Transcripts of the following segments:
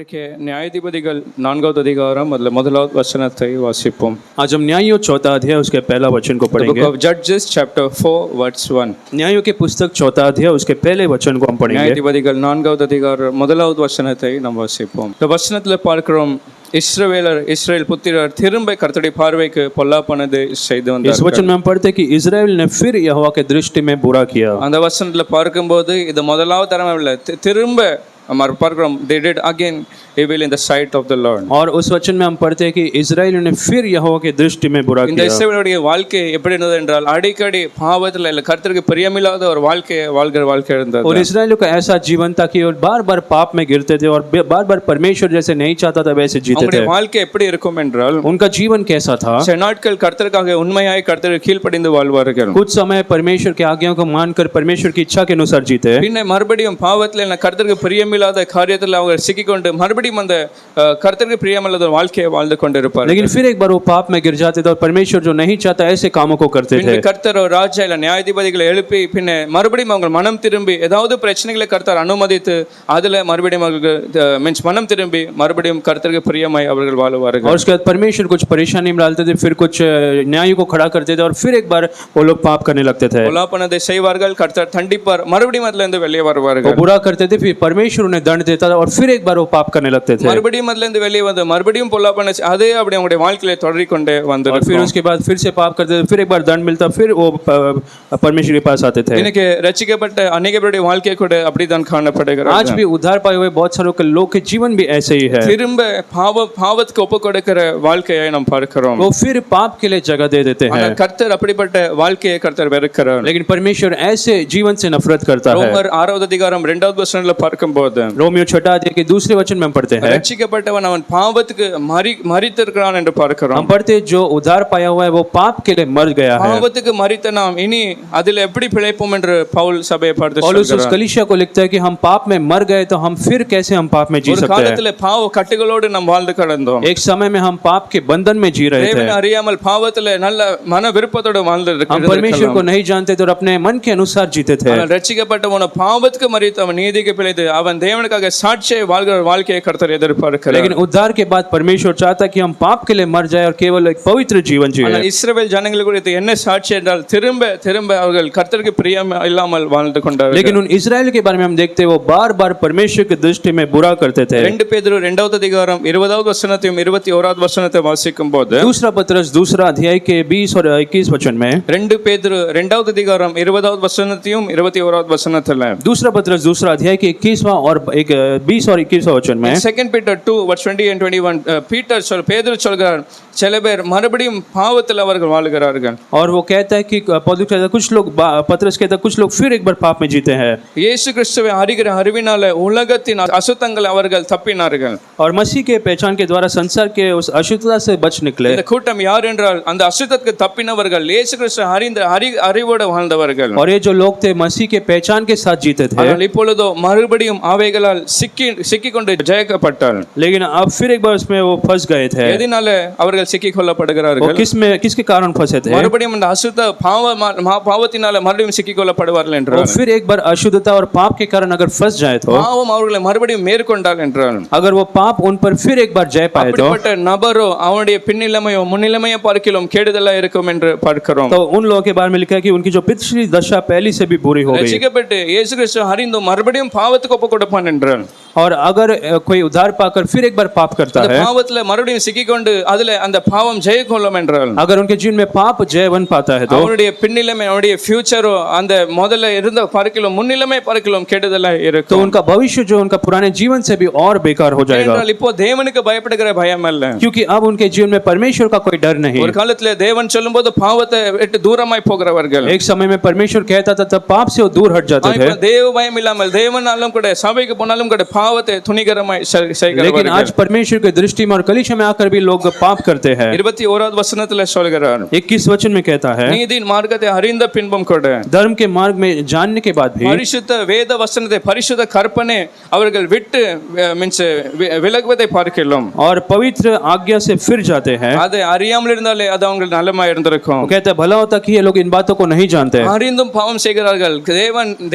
இன்றைக்கு நியாயாதிபதிகள் 4வது அதிகாரம் அதில் முதலாவது வசனத்தை வாசிப்போம். आज हम न्यायों चौथा अध्याय उसके पहला वचन को The book पढ़ेंगे. of Judges chapter 4 verse 1. न्यायों की पुस्तक चौथा अध्याय उसके पहले वचन को हम पढ़ेंगे. நியாயாதிபதிகள் 4வது அதிகாரம் முதலாவது வசனத்தை நாம் வாசிப்போம். இந்த வசனத்தில் பார்க்கிறோம், இஸ்ரவேல் புத்திரர் திரும்ப கர்த்தருடைய பார்வைக்கு பொல்லாப்பானது செய்து इस வந்தார்கள். वचन में हम पढ़ते हैं कि इजराइल ने फिर यहोवा के दृष्टि में बुरा किया. அந்த வசனத்தில் பார்க்கும்போது இது முதலாவது தரம் இல்லை, திரும்ப நம்ம பார்க்கிறோம், they did again evil in the sight of the Lord. और उस वचन में हम पढ़ते हैं कि इजराइल ने फिर यहोवा के दृष्टि में बुरा இந்த किया. இஸ்ரவேலுடைய வாழ்க்கை எப்படி இருந்தது என்றால் அடிக்கடி பாவத்தில் இல்லை கர்த்தருக்கு பிரியமில்லாத ஒரு வாழ்க்கையை வாழ்கிற வாழ்க்கை இருந்தது. और इजराइलियों का ऐसा जीवन था कि वो बार बार पाप में गिरते थे और बार बार परमेश्वर जैसे नहीं चाहता था वैसे जीते थे. அவங்களுடைய வாழ்க்கை எப்படி இருக்கும் என்றால் उनका जीवन कैसा था? சில நாட்கள் கர்த்தருக்காக உண்மையாய் கர்த்தருக்கு கீழ்ப்படிந்து வாழ்வார்கள். कुछ समय परमेश्वर के आज्ञाओं को मानकर परमेश्वर की इच्छा के अनुसार जीते. பின்ன மறுபடியும் பாவத்தில் இல்லை கர்த்தருக்கு பிரியமில்லாத காரியத்தில் அவங்க சிக்கிக்கொண்டு மறுபடியும் அந்த கர்த்தருக்கு பிரியமில்லாத வாழ்க்கையை வாழ்ந்து கொண்டிருப்பார்கள். लेकिन फिर एक बार वो पाप में गिर जाते थे और परमेश्वर जो नहीं चाहता ऐसे कामों को करते थे. பின்ன கர்த்தர் ராஜா இல்ல நியாயாதிபதிகளை எழுப்பி பின்ன மறுபடியும் அவங்க மனம் திரும்பி ஏதாவது பிரச்சனைகளை கர்த்தர் அனுமதித்து அதுல மறுபடியும் அவங்களுக்கு மனம் திரும்பி மறுபடியும் கர்த்தருக்கு பிரியமாய் அவர்கள் வாழுவார்கள். और उसके बाद परमेश्वर कुछ परेशानी में डालते थे, फिर कुछ न्यायों को खड़ा करते थे और फिर एक बार वो लोग पाप करने लगते थे. பொல்லாப்பானதை செய்வார்கள், கர்த்தர் தண்டிப்பார், மறுபடியும் அதுல இருந்து வெளியே வருவார்கள். वो बुरा करते थे, फिर परमेश्वर उन्हें दंड देता था और फिर एक बार वो पाप करने लगते थे. மறுபடியும் அதுல இருந்து வெளியே வந்து மறுபடியும் பொல்லாப்பான அதே அப்படி அவங்களுடைய வாழ்க்கையில தொடரி கொண்டே और फिर उसके बाद फिर से पाप करते थे, फिर एक बार दंड मिलता, फिर वो परमेश्वर के पास आते थे. இன்னைக்கு ரட்சிக்கப்பட்ட अनेक பேருடைய வாழ்க்கை கூட அப்படிதான் காணப்படுகிறது. आज भी उद्धार पाए हुए बहुत सारे लोग के जीवन भी ऐसे ही है. திரும்ப பாவத்துக்கு ஒப்பு கொடுக்கிற வாழ்க்கையை நாம் பார்க்கிறோம். वो फिर पाप के लिए जगह दे देते हैं. கர்த்தர் அப்படிப்பட்ட வாழ்க்கையை கர்த்தர் வெறுக்கிறார். लेकिन परमेश्वर ऐसे जीवन से नफरत करता है. ரோமர் 6வது அதிகாரம் 2வது வசனத்துல பார்க்கும்போது रोमियो छठा अध्याय के दूसरे वचन में हम पढ़ते हैं, ரட்சிக்கப்பட்டவன் அவன் பாவத்துக்கு மரித்திருக்கிறான் என்று பார்க்கிறோம். हम पढ़ते हैं जो उद्धार पाया हुआ है वो पाप के लिए मर गया है. பாவத்துக்கு மரித்த நாம் இனி அதில் எப்படி பிழைப்போம் என்று பவுல் சபையை பார்த்து पौलुस उस சொல்கிறார். कलीसिया को लिखता है कि हम पाप में मर गए तो हम फिर कैसे हम पाप में जी ஒரு सकते हैं. காலத்துல பாவ கட்டுகளோடு நாம் வாழ்ந்து கடந்தோம். एक समय में हम पाप के बंधन में जी रहे தேவனை थे. அறியாமல் பாவத்துல நல்ல மன விருப்பத்தோடு வாழ்ந்து हम परमेश्वर को नहीं जानते थे और अपने मन के अनुसार जीते थे. ஆனால் ரட்சிக்கப்பட்டவன் பாவத்துக்கு மரித்தவன் நீதிக்கு பிழைத்து அவன் தேவனுக்காக சாட்சியை வாழ்கிற வாழ்க்கையை கர்த்தர் எதிர்பார்க்கிறார். लेकिन उद्धार के बाद परमेश्वर चाहता कि हम पाप के लिए मर जाए और केवल एक पवित्र जीवन जिए. ஆனால் இஸ்ரவேல் ஜனங்கள் குறித்து என்ன சாட்சி என்றால் திரும்ப திரும்ப அவர்கள் கர்த்தருக்கு பிரியம் இல்லாமல் வாழ்ந்து கொண்டார்கள். लेकिन उन इजराइल के बारे में हम देखते हैं वो बार बार परमेश्वर की दृष्टि में बुरा करते थे. 2 பேதுரு 2வது அதிகாரம் 20வது வசனத்தையும் 21வது வசனத்தை வாசிக்கும் போது दूसरा पत्रस दूसरा अध्याय के 20 और 21 वचन में 2 பேதுரு 2வது அதிகாரம் 20வது வசனத்தையும் 21வது வசனத்துல दूसरा पत्रस दूसरा अध्याय के 21वां और 20 और 21वां वचन में 2 Peter 2 verse 20 and 21 பேதுரு சொல்கிறார், சில பேர் மறுபடியும் பாவத்தில் அவர்கள் வாழுகிறார்கள். और वो कहता है कि पौलुस कहता है कुछ लोग पत्रस कहता है कुछ लोग फिर एक बार पाप में जीते हैं. இயேசு கிறிஸ்துவை அறிகிற அறிவினால உலகத்தின் அசுத்தங்களை அவர்கள் தப்பினார்கள். और मसीह के पहचान के द्वारा संसार के उस अशुद्धता से बच निकले. இந்த கூட்டம் யார் என்றால் அந்த அசுத்தத்துக்கு தப்பினவர்கள், இயேசு கிறிஸ்துவை அறிவோடு வாழ்ந்தவர்கள். और ये जो लोग थे मसीह के पहचान के साथ जीते थे. ஆனால் இப்பொழுதோ மறுபடியும் அவைகளால் சிக்கிக்கொண்டு ஜெயிக்கப்பட்டார். लेकिन अब फिर एक बार उसमें वो फंस गए थे. எதனால அவர்கள் சிக்கிக் கொள்ளப்படுகிறார்கள்? किसके कारण फंसे थे? மறுபடியும் அந்த அசுத்த பாவத்தினால மறுபடியும் சிக்கிக் கொள்ளப்படுவார்கள் என்றால், और फिर एक बार अशुद्धता और पाप के कारण अगर फंस जाए तो, பாவம் அவர்களை மறுபடியும் மேற்கொண்டால் என்றால், अगर वो पाप उन पर फिर एक बार जय पाए तो, அப்படிப்பட்ட நபரோ அவனுடைய பின்னிலைமையோ முன்னிலைமையோ பார்க்கிலும் கேடுதலா இருக்கும் என்று பார்க்கிறோம். तो उन लोगों के बारे में लिखा है कि उनकी जो पिछली दशा पहली से भी बुरी हो गई. ரட்சிக்கப்பட்டு இயேசு கிறிஸ்து அறிந்தும் மறுபடியும் பாவத்துக்கு ஒப்பு கொடுப்பான் என்றால், और अगर कोई उद्धार पाकर फिर एक बार पाप करता है, பாவத்துல மறுபடியும் சிக்கிக்கொண்டு அதுல அந்த பாவம் ஜெய கொள்ளும் என்றால், अगर उनके जीवन में पाप जय बन पाता है तो, அவருடைய பின்னிலைமை அவருடைய ஃபியூச்சரோ அந்த முதல்ல இருந்த பார்க்கிலும் முன்னிலைமை பார்க்கிலும் கேடுதலா तो இருக்கும். उनका भविष्य जो उनका पुराने जीवन से भी और बेकार हो जाएगा. இப்போ தேவனுக்கு பயப்படுகிற பயம் அல்ல, क्योंकि अब उनके जीवन में परमेश्वर का कोई डर नहीं. ஒரு காலத்துல தேவன் சொல்லும்போது பாவத்தை விட்டு தூரமாய் போகிறவர்கள், एक समय में परमेश्वर कहता था तब पाप से वो दूर हट जाते थे. தேவ பயம் இல்லாமல் தேவனாலும் கூட சபைக்கு போனாலும் கூட பாவத்தை துணிகரமாய் செய்கிறவர்கள். लेकिन आज परमेश्वर की दृष्टि में और कलीसिया में आकर भी लोग पाप करते हैं. 21வது வசனத்துல சொல்கிறார், 21 वचन में कहता है, நீதியின் மார்க்கத்தை அறிந்த பின்பும் கூட धर्म के मार्ग में जानने के बाद भी, பரிசுத்த வேத வசனத்தை பரிசுத்த கற்பனை அவர்கள் விட்டு விலகுவதை பார்க்கிறோம். और पवित्र आज्ञा से फिर जाते हैं. அதை அறியாமல் இருந்தாலே அது அவங்களுக்கு நலமா இருந்திருக்கும். वो कहता है भला होता कि ये लोग इन बातों को नहीं जानते. அறிந்தும் பாவம் செய்கிறார்கள்.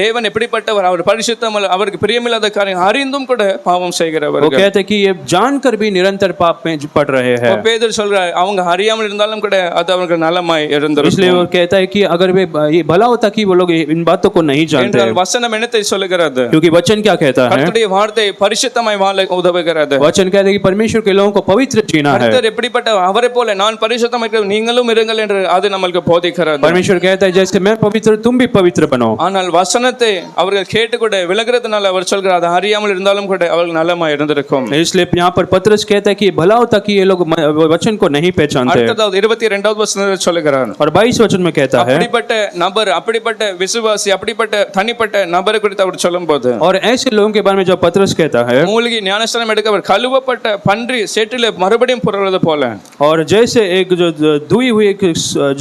தேவன் எப்படிப்பட்டவர், அவர் பரிசுத்தம், அவருக்கு பிரியமில்லை பிரியமில்லாத காரியம் அறிந்தும் கூட பாவம் वो செய்கிறவர்கள். कहते हैं कि ये जानकर भी निरंतर पाप में पड़ रहे हैं। பேதுரு சொல்றார் அவங்க அறியாமல் இருந்தாலும் கூட அது அவர்கள் நலமாய் இருந்திருக்கும். इसलिए वो कहता है कि अगर वे ये भला होता कि वो लोग इन बातों को नहीं जानते, என்றால் வசனம் என்னத்தை சொல்லுகிறது? क्योंकि वचन क्या कहता है? கர்த்தருடைய வார்த்தை பரிசுத்தமாய் வாழ உதவுகிறது. वचन कहता है कि परमेश्वर के लोगों को पवित्र जीना है। கர்த்தர் எப்படிப்பட்ட அவரை போல நான் பரிசுத்தமாய் இருக்கிற நீங்களும் இருங்கள் என்று அது நமக்கு போதிக்கிறது. परमेश्वर कहता है जैसे मैं पवित्र तुम भी पवित्र बनो। ஆனால் வசனத்தை அவர்கள் கேட்டு கூட விலகிறதுனால அவர் சொல்கிறார் அது அறியாமல் இருந்தாலும் கூட அவர்கள் நலமாய் இருந்திருக்கும். इसलिए यहाँ पर पतरस कहता है कि भला होता कि ये लोग वचन को नहीं पहचानते। அடுத்தது 22வது வசனத்தில் சொல்லுகிறார். और 22 वचन में कहता है அப்படிப்பட்ட நபர் அப்படிப்பட்ட விசுவாசி அப்படிப்பட்ட தனிப்பட்ட நபரை குறித்து அவர் சொல்லும்போது और ऐसे लोगों के बारे में जब पतरस कहता है மூழ்கி ஞானஸ்நானம் எடுக்க அவர் கழுவப்பட்ட பன்றி சேற்றிலே மறுபடியும் புரள்வது போல और जैसे एक जो धुई हुई एक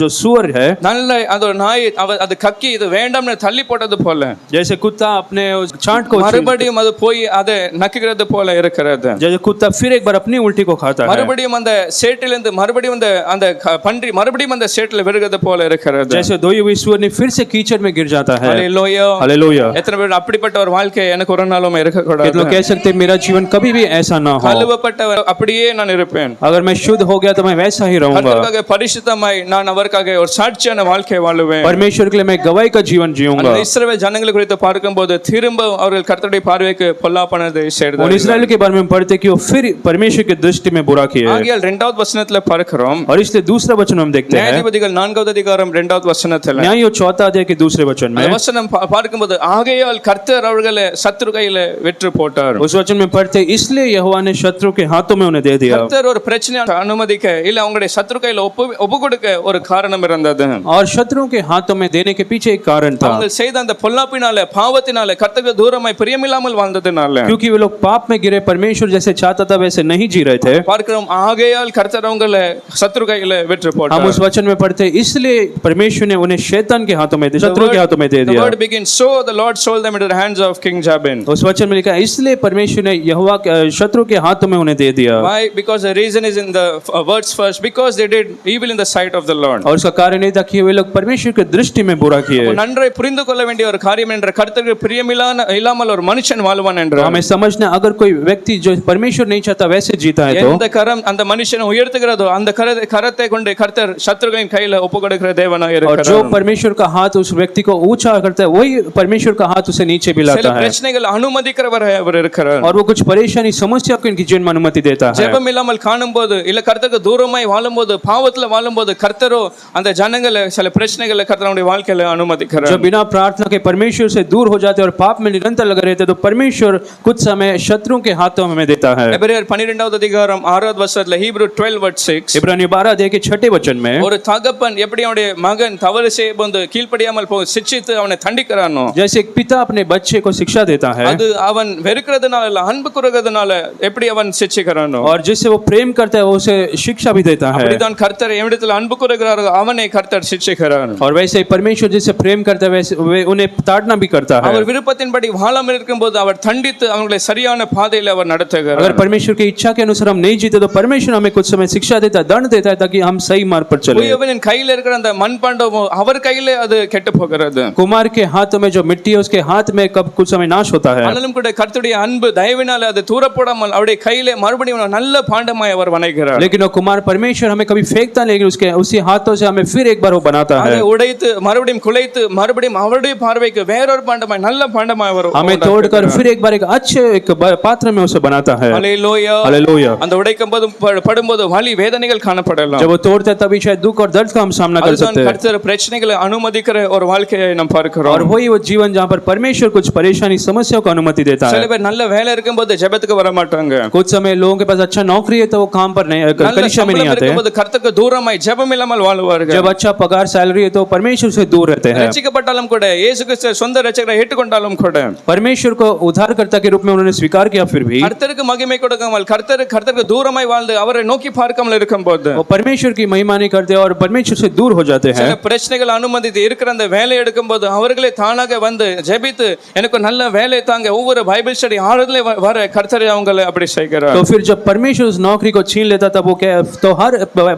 जो सुअर है நல்ல அது ஒரு நாய் அது கக்கி இது வேண்டாம்னு தள்ளி போட்டது போல जैसे कुत्ता अपने उस छांट को மறுபடியும் அது போய் அதை நக்குகிறது போல இருக்கிறது. जैसे कुत्ता फिर एक बार अपनी उल्टी को खाता है, மறுபடியும் அந்த சேற்றிலிருந்து மறுபடியும் அந்த பன்றி மறுபடியும் அந்த சேற்றில் விழுகிறது போல இருக்கிறது. जैसे धोई हुई सुअर ने फिर से कीचड़ में गिर जाता है। ஹalleluya हालेलुया। எத்தனை பேர் அப்படிப்பட்ட ஒரு வாழ்க்கை எனக்கு ஒரு நாளும் இருக்க கூடாது. कितने लोग कह सकते हैं मेरा जीवन कभी भी ऐसा ना हो, கழுவப்பட்டவர் அப்படியே நான் இருப்பேன். अगर मैं शुद्ध हो गया तो मैं वैसा ही रहूंगा, கர்த்தருக்காக பரிசுத்தமாய் நான் அவருக்காக ஒரு சாட்சியான வாழ்க்கை வாழுவேன். परमेश्वर के लिए मैं गवाही का जीवन जीऊंगा। அந்த இஸ்ரவேல் ஜனங்கள் குறித்து பார்க்கும்போது திரும்ப அவர்கள் கர்த்தருடைய பார்வைக்கு பொல்லாப்பானதை और செய்தார்கள். इस्राएल के बारे में पढ़ते कि वो फिर परमेश्वर की दृष्टि में बुरा किए। ஆகையால் 2வது வசனத்துல பார்க்கிறோம். और इसलिए दूसरा वचन हम देखते हैं நியாயாதிபதிகள் 4வது அதிகாரம் 2வது வசனத்துல न्याय 4 अध्याय के दूसरे वचन में அந்த வசனம் பார்க்கும்போது ஆகையால் கர்த்தர் அவர்களை சத்துரு கையில வெற்று போட்டார். उस वचन में पढ़ते इसलिए यहोवा ने शत्रु के हाथों में उन्हें दे दिया। கர்த்தர் ஒரு பிரச்சனையை அனுமதிக்க இல்ல அவங்களுடைய சத்துரு கையில ஒப்பு கொடுக்க ஒரு காரணம் இருந்தது. और शत्रुओं के हाथों में देने के पीछे एक कारण था, அவங்க செய்த அந்த பொல்லாப்பினால பாவத்தினால கர்த்தருக்கு தூரமாய் பிரியமில்லாமல் வாழ்ந்ததனால क्योंकि वे लोग पाप में गिरे, परमेश्वर जैसे चाहता था वैसे नहीं जी रहे थे। பார்க்கிறோம் ஆகையால் கர்த்தர் அவங்களை சத்துரு கையில வெற்று हम போட்டார். उस वचन में पढ़ते इसलिए परमेश्वर ने उन्हें शैतान के हाथों में, शत्रु के हाथों में दे The दिया। word begins, so the Lord sold them into the hands of King Jabin. उस वचन में लिखा इसलिए परमेश्वर ने यहोवा शत्रु के हाथों में उन्हें दे दिया। Why? Because the reason is in the words first, because they did evil in the sight of the Lord. और उसका कारण ये था कि वे लोग परमेश्वर की दृष्टि में बुरा किए। நன்றாய் புரிந்து கொள்ள வேண்டிய ஒரு காரியம் என்ற கர்த்தருக்கு பிரியமில்லாமல் ஒரு மனுஷன் வாழ்வான் என்று हमें समझना अगर कोई व्यक्ति जो परमेश्वर नहीं चाहता वैसे जीता है तो எந்த கரம் அந்த மனுஷனை உயர்த்துகிறதோ அந்த கரத்தை கொண்டு கர்த்தர் சத்துருவின் கையில ஒப்பு கொடுக்கிற தேவனாக और இருக்கிறார். जो परमेश्वर का हाथ उस व्यक्ति को ऊंचा करता है वही परमेश्वर का हाथ उसे नीचे भी சில लाता है। பிரச்சனைகள் அனுமதிக்கிறவராக அவர் இருக்கிறார். और वो कुछ परेशानी समस्या को इनकी जीवन में अनुमति देता है। ஜெபம் இல்லாமல் காணும்போது இல்ல கர்த்தருக்கு தூரமாய் வாழும்போது பாவத்துல வாழும்போது கர்த்தரோ அந்த ஜனங்களை சில பிரச்சனைகளை கர்த்தருடைய வாழ்க்கையில அனுமதிக்கிறார். जो बिना प्रार्थना के परमेश्वर से दूर हो जाते और पाप में निरंतर लगे रहते तो परमेश्वर कुछ समय शत्रुओं के हाथों में देता है। எபிரேயர் 12வது அதிகாரம் 6வது வசனத்துல Hebrew 12:6 इब्रानियों 12 अध्याय के 6 वचन में ஒரு தகப்பன் எப்படி அவனுடைய மகன் தவறு செய்யும்போது கீழ்ப்படியாமல் சிட்சித்து அவனை தண்டிக்கிறானோ जैसे एक पिता अपने बच्चे को शिक्षा देता है அது அவன் வெறுக்கிறதுனால இல்ல அன்பு குறைகிறதுனால எப்படி அவன் சிட்சிக்கிறானோ और जिससे वो प्रेम करता है वो उसे शिक्षा भी देता है। அப்படிதான் கர்த்தர் எவனிடத்தில் அன்பு குறைகிறாரோ அவனை கர்த்தர் சிட்சிக்கிறார். और वैसे ही परमेश्वर जिससे प्रेम करता है वैसे उन्हें ताड़ना भी करता है। அவர் விருப்பத்தின்படி வாழாமல் இருக்கும்போது அவர் தண்டித்து அவங்களை சரியான பாதையில் அவர் நடத்துகிறார். अगर परमेश्वर की इच्छा के अनुसार हम नहीं जीते तो परमेश्वर हमें कुछ समय शिक्षा देता है, दंड देता है ताकि हम सही मार्ग पर चले। குயவனின் கையில் இருக்கிற அந்த மண்பாண்டமோ அவர் கையிலே அது கெட்டு போகிறது. कुमार के हाथों में जो मिट्टी है उसके हाथ में कब कुछ समय नाश होता है। ஆனாலும் கூட கர்த்தருடைய அன்பு தயவினால அது தூரப்படாமல் அவருடைய கையிலே மறுபடியும் நல்ல பாண்டமாய் அவர் வணைகிறார். लेकिन वो कुमार परमेश्वर हमें कभी फेंकता नहीं, लेकिन उसके उसी हाथों से हमें फिर एक बार वो बनाता है। அதை உடைத்து மறுபடியும் குலைத்து மறுபடியும் அவருடைய பார்வைக்கு வேறொரு பாண்டமாய் நல்ல பாண்டமாய் அவர் हमें तोड़कर फिर एक बार एक अच्छे एक पात्र में उसे बनाता है। ஹalleluya. हालेलुया। அந்த உடைக்கும் போது படும்போது வலி வேதனைகள் காணப்படலாம். जब वो तोड़ता है तभी शायद दुख और दर्द का हम सामना कर सकते हैं। கர்த்தர் பிரச்சனைகளை அனுமதிக்கிற ஒரு வாழ்க்கையை நாம் பார்க்கிறோம். और वही वो जीवन जहाँ पर परमेश्वर कुछ परेशानी समस्याओं को अनुमति देता है। சில பேர் நல்ல வேலை இருக்கும்போது ஜெபத்துக்கு வர மாட்டாங்க. कुछ समय लोगों के पास अच्छा नौकरी है तो वो काम पर नहीं परीक्षा में नहीं आते। இருக்கும்போது கர்த்தருக்கு தூரமாய் ஜெபம் இல்லாமல் வாழ்வார்கள். जब अच्छा पगार सैलरी है तो परमेश्वर से दूर रहते हैं। ரட்சிக்கப்பட்டாலும் கூட இயேசு கிறிஸ்து சொந்த ரட்சகரை ஏற்றுக்கொண்டாலும் கூட परमेश्वर को उद्धारकर्ता के रूप में उन्होंने स्वीकार किया फिर भी கர்த்தருக்கு மகிமை கொடுக்காமல் கர்த்தருக்கு தூரமாய் வாழ்ந்து அவரை நோக்கி பார்க்காமல் இருக்கும்போது वो परमेश्वर की महिमा नहीं करते और परमेश्वर से दूर हो जाते हैं। சில பிரச்சனைகள் அனுமதித்து இருக்கிற அந்த வேலை எடுக்கும்போது அவர்களே தானாக வந்து ஜெபித்து எனக்கு நல்ல வேலை தாங்க ஒவ்வொரு பைபிள் ஸ்டடி ஆறுதலே வர கர்த்தர் அவங்களை அப்படி செய்கிறார். तो फिर जब परमेश्वर उस नौकरी को छीन लेता तब वो क्या तो हर